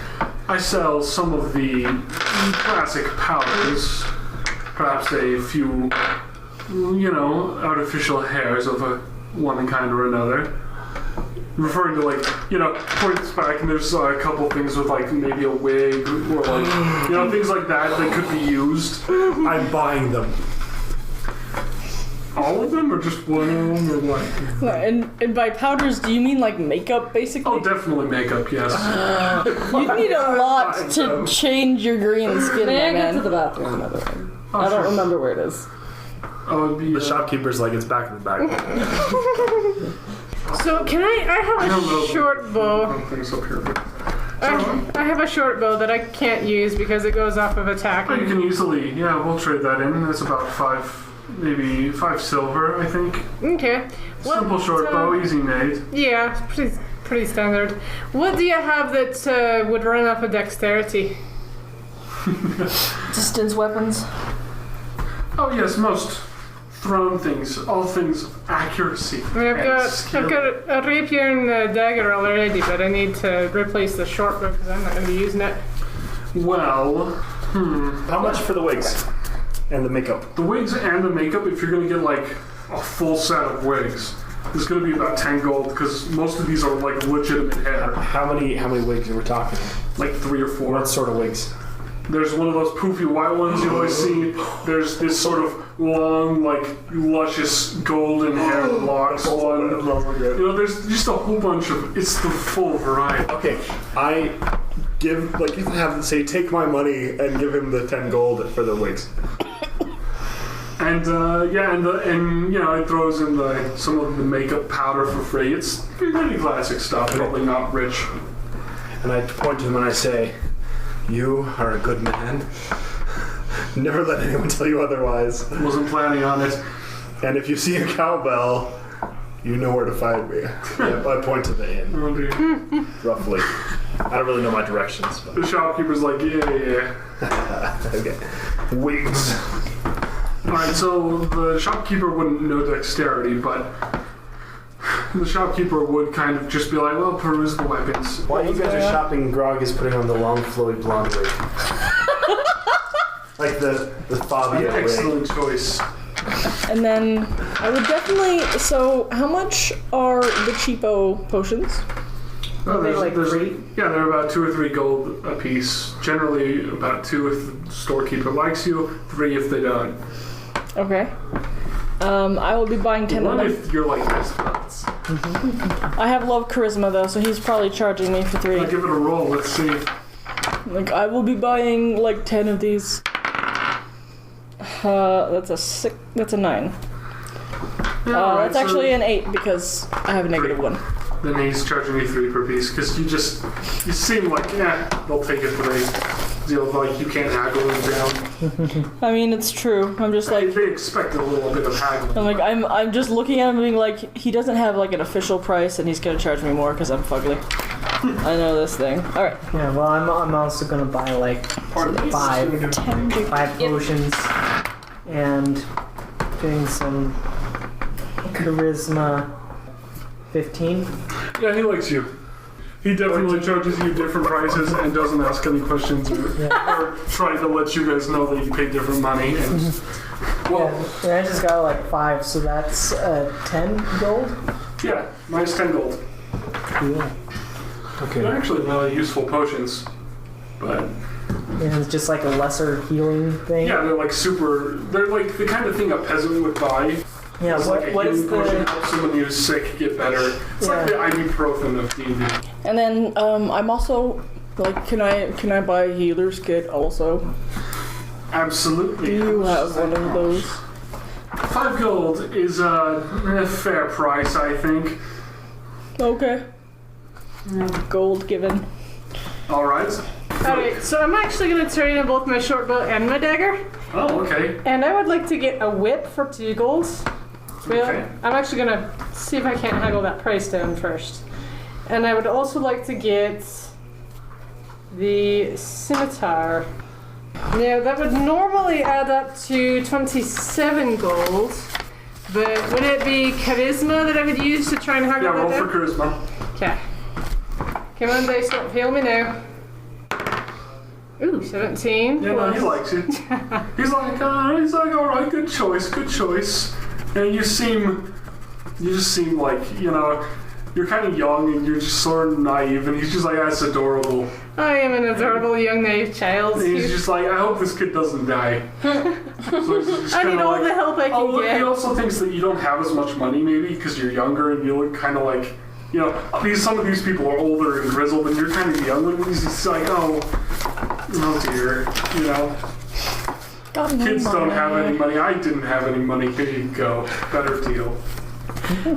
I sell some of the classic powders, perhaps a few, artificial hairs of one kind or another. Referring to points back and there's a couple things with maybe a wig or things like that could be used. I'm buying them. All of them or just one of them or what? And by powders, do you mean like makeup, basically? Oh, definitely makeup, yes. You need a lot to change your green skin, May I my get to man. the bathroom, by the way? Oh, I don't sure. remember where it is. Oh, it'd be, The shopkeeper's like, it's back in the back. So can I I have don't know. a short bow. things up here. I have a short bow that I can't use because it goes off of attack. Oh, you can easily, we'll trade that in. It's about 5 silver, I think. Okay. Simple short bow, easy made. Yeah, it's pretty standard. What do you have that would run off of dexterity? Distance weapons. Oh yes, most thrown things, all things of accuracy. I mean, and I've skill. got a rapier and a dagger already, but I need to replace the short bow because I'm not going to be using it. Well, How much for the wigs? And the makeup? the wigs and the makeup, if you're going to get a full set of wigs, it's going to be about 10 gold because most of these are legitimate hair. How many wigs are we talking? 3 or 4. What sort of wigs? There's one of those poofy white ones you always see. There's this sort of long, luscious golden hair locks one. There's just a whole bunch of. It's the full variety. Okay, I give, you can have them say, take my money and give him the 10 gold for the wigs. And it throws in some of the makeup powder for free. It's pretty classic stuff. Probably not rich. And I point to him and I say, you are a good man. Never let anyone tell you otherwise. Wasn't planning on it. And if you see a cowbell, you know where to find me. I point to the inn, Oh, dear. roughly. I don't really know my directions. But. The shopkeeper's like, yeah. Okay. Wigs. Alright, so the shopkeeper wouldn't know dexterity, but the shopkeeper would kind of just be like, well, peruse the weapons. While you guys are shopping, Grog is putting on the long, flowy blonde wig. Like the Fabio wig. Excellent choice. And then I would definitely. So, how much are the cheapo potions? Oh, they free? Yeah, they're about 2 or 3 gold a piece. Generally, about 2 if the storekeeper likes you, 3 if they don't. Okay. I will be buying 10 of 1 them. if you're like best buds. I have low charisma though, so he's probably charging me for 3. I'll give it a roll. Let's see. I will be buying 10 of these. That's a 6. That's a 9. Yeah, alright, That's actually an 8 because I have a -1. Then he's charging me 3 per piece because you seem like, they'll take it 3. You can't haggle them down. I mean, it's true. I'm just They expect a little bit of haggling. I'm just looking at him being like, he doesn't have an official price and he's gonna charge me more because I'm fugly. I know this thing. All right. Yeah, well, I'm also gonna buy 5 potions and doing some charisma 15. Yeah, he likes you. He definitely charges you different prices and doesn't ask any questions or try to let you guys know that you pay different money. And, Yeah, I just got 5, so that's 10 gold. yeah, minus 10 gold. Cool. They're actually really useful potions, but And it's just a lesser healing thing. yeah, they're they're the kind of thing a peasant would buy. Yeah. It's What a is healing potion the? helps someone who's sick get better. It's like the ibuprofen of D&D. And then I'm also can I buy a healer's kit also? Absolutely. Do you have one of those? 5 gold is a fair price, I think. Okay. Gold given. All right. Alright, so I'm actually going to trade in both my short bow and my dagger. Oh, okay. And I would like to get a whip for 2 gold. Well, Okay. I'm actually gonna see if I can't haggle that price down first. And I would also like to get the scimitar. Now that would normally add up to 27 gold, but would it be charisma that I would use to try and haggle Yeah, roll that for down? charisma. Okay. Come on, dice, don't fail me now. Ooh, 17. Yeah, no, he likes you. He's like, all right, good choice. And you just seem like, you're kind of young and you're just sort of naive, and he's just like, that's adorable. I am an adorable young naive child. And he's just like, I hope this kid doesn't die. So it's just I need kinda all like, the help I can He get. also thinks that you don't have as much money, maybe, because you're younger and you look kind of like, some of these people are older and grizzled, and you're kind of young, and he's just like, oh dear, Kids don't have any money. I didn't have any money. Here you go. Better deal.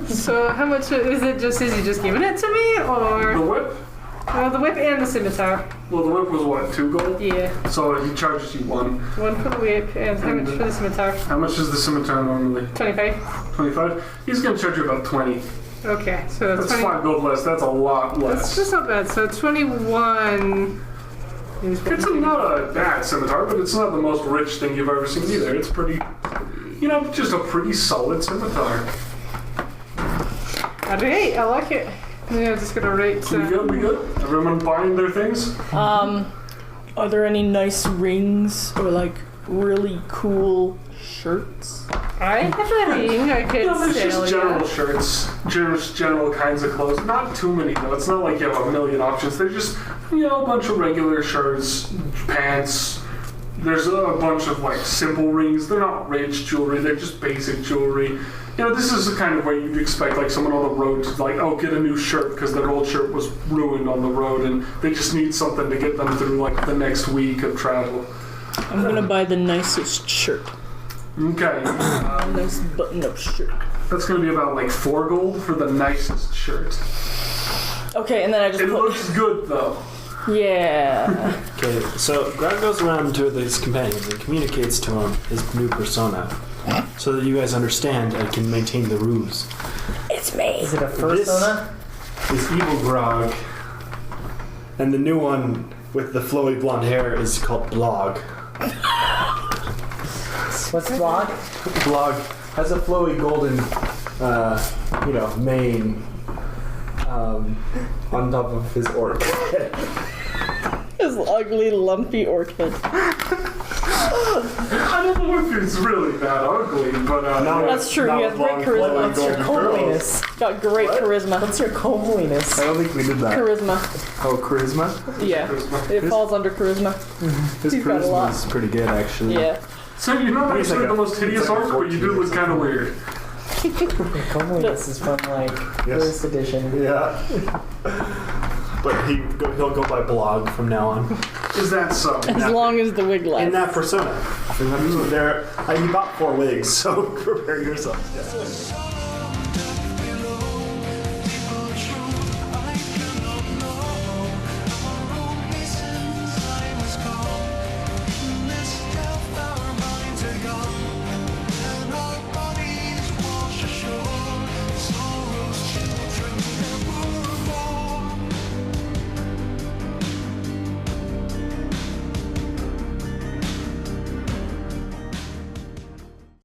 So how much is it? Is he just giving it to me, The or whip? the whip and the scimitar? Well, the whip was what, 2 gold? Yeah, So he charges you 1. 1 for the whip and how much for the scimitar? How much is the scimitar normally? 25. 25? He's gonna charge you about 20. Okay, so That's 20. 5 gold less. That's a lot less. That's not bad. So 21. Is what It's not a bad scimitar, but it's not the most rich thing you've ever seen either. It's pretty, just a pretty solid scimitar. Alright, I like it. Yeah, I'm just gonna rate. We good? Everyone buying their things? Are there any nice rings or like really cool shirts? I have a ring I could No, there's sell. just general shirts, general kinds of clothes. Not too many though. It's not like you have a million options. They're just, a bunch of regular shirts, pants. There's a bunch of like simple rings. They're not rich jewelry. They're just basic jewelry. This is the kind of way you'd expect like someone on the road to get a new shirt because their old shirt was ruined on the road and they just need something to get them through like the next week of travel. I'm gonna buy the nicest shirt. Okay. A nice button-up shirt. That's going to be about like 4 gold for the nicest shirt. Okay, and then I just It put... looks good though. Yeah. Okay, so Grog goes around to his companions and communicates to him his new persona, so that you guys understand and can maintain the ruse. It's me. Is it a persona? This is evil Grog, and the new one with the flowy blonde hair is called Blog. What's blog? Blog has a flowy golden, mane on top of his orc. His ugly, lumpy orc head. I don't know if it's really that ugly, but That's true, he has great charisma. What's your comeliness? Got great charisma. What's your comeliness? I don't think we did that. Charisma. Oh, charisma? Yeah. It falls under charisma. His He's got a lot. charisma is pretty good, actually. Yeah. So you're not He's actually like the most hideous he's like orc, but you do 14 look kind of weird. Comeliness is from first edition. Yeah. But he'll go by Blog from now on. Is that so? As long as the wig In lasts. that persona. He bought 4 wigs, so prepare yourself. Yeah.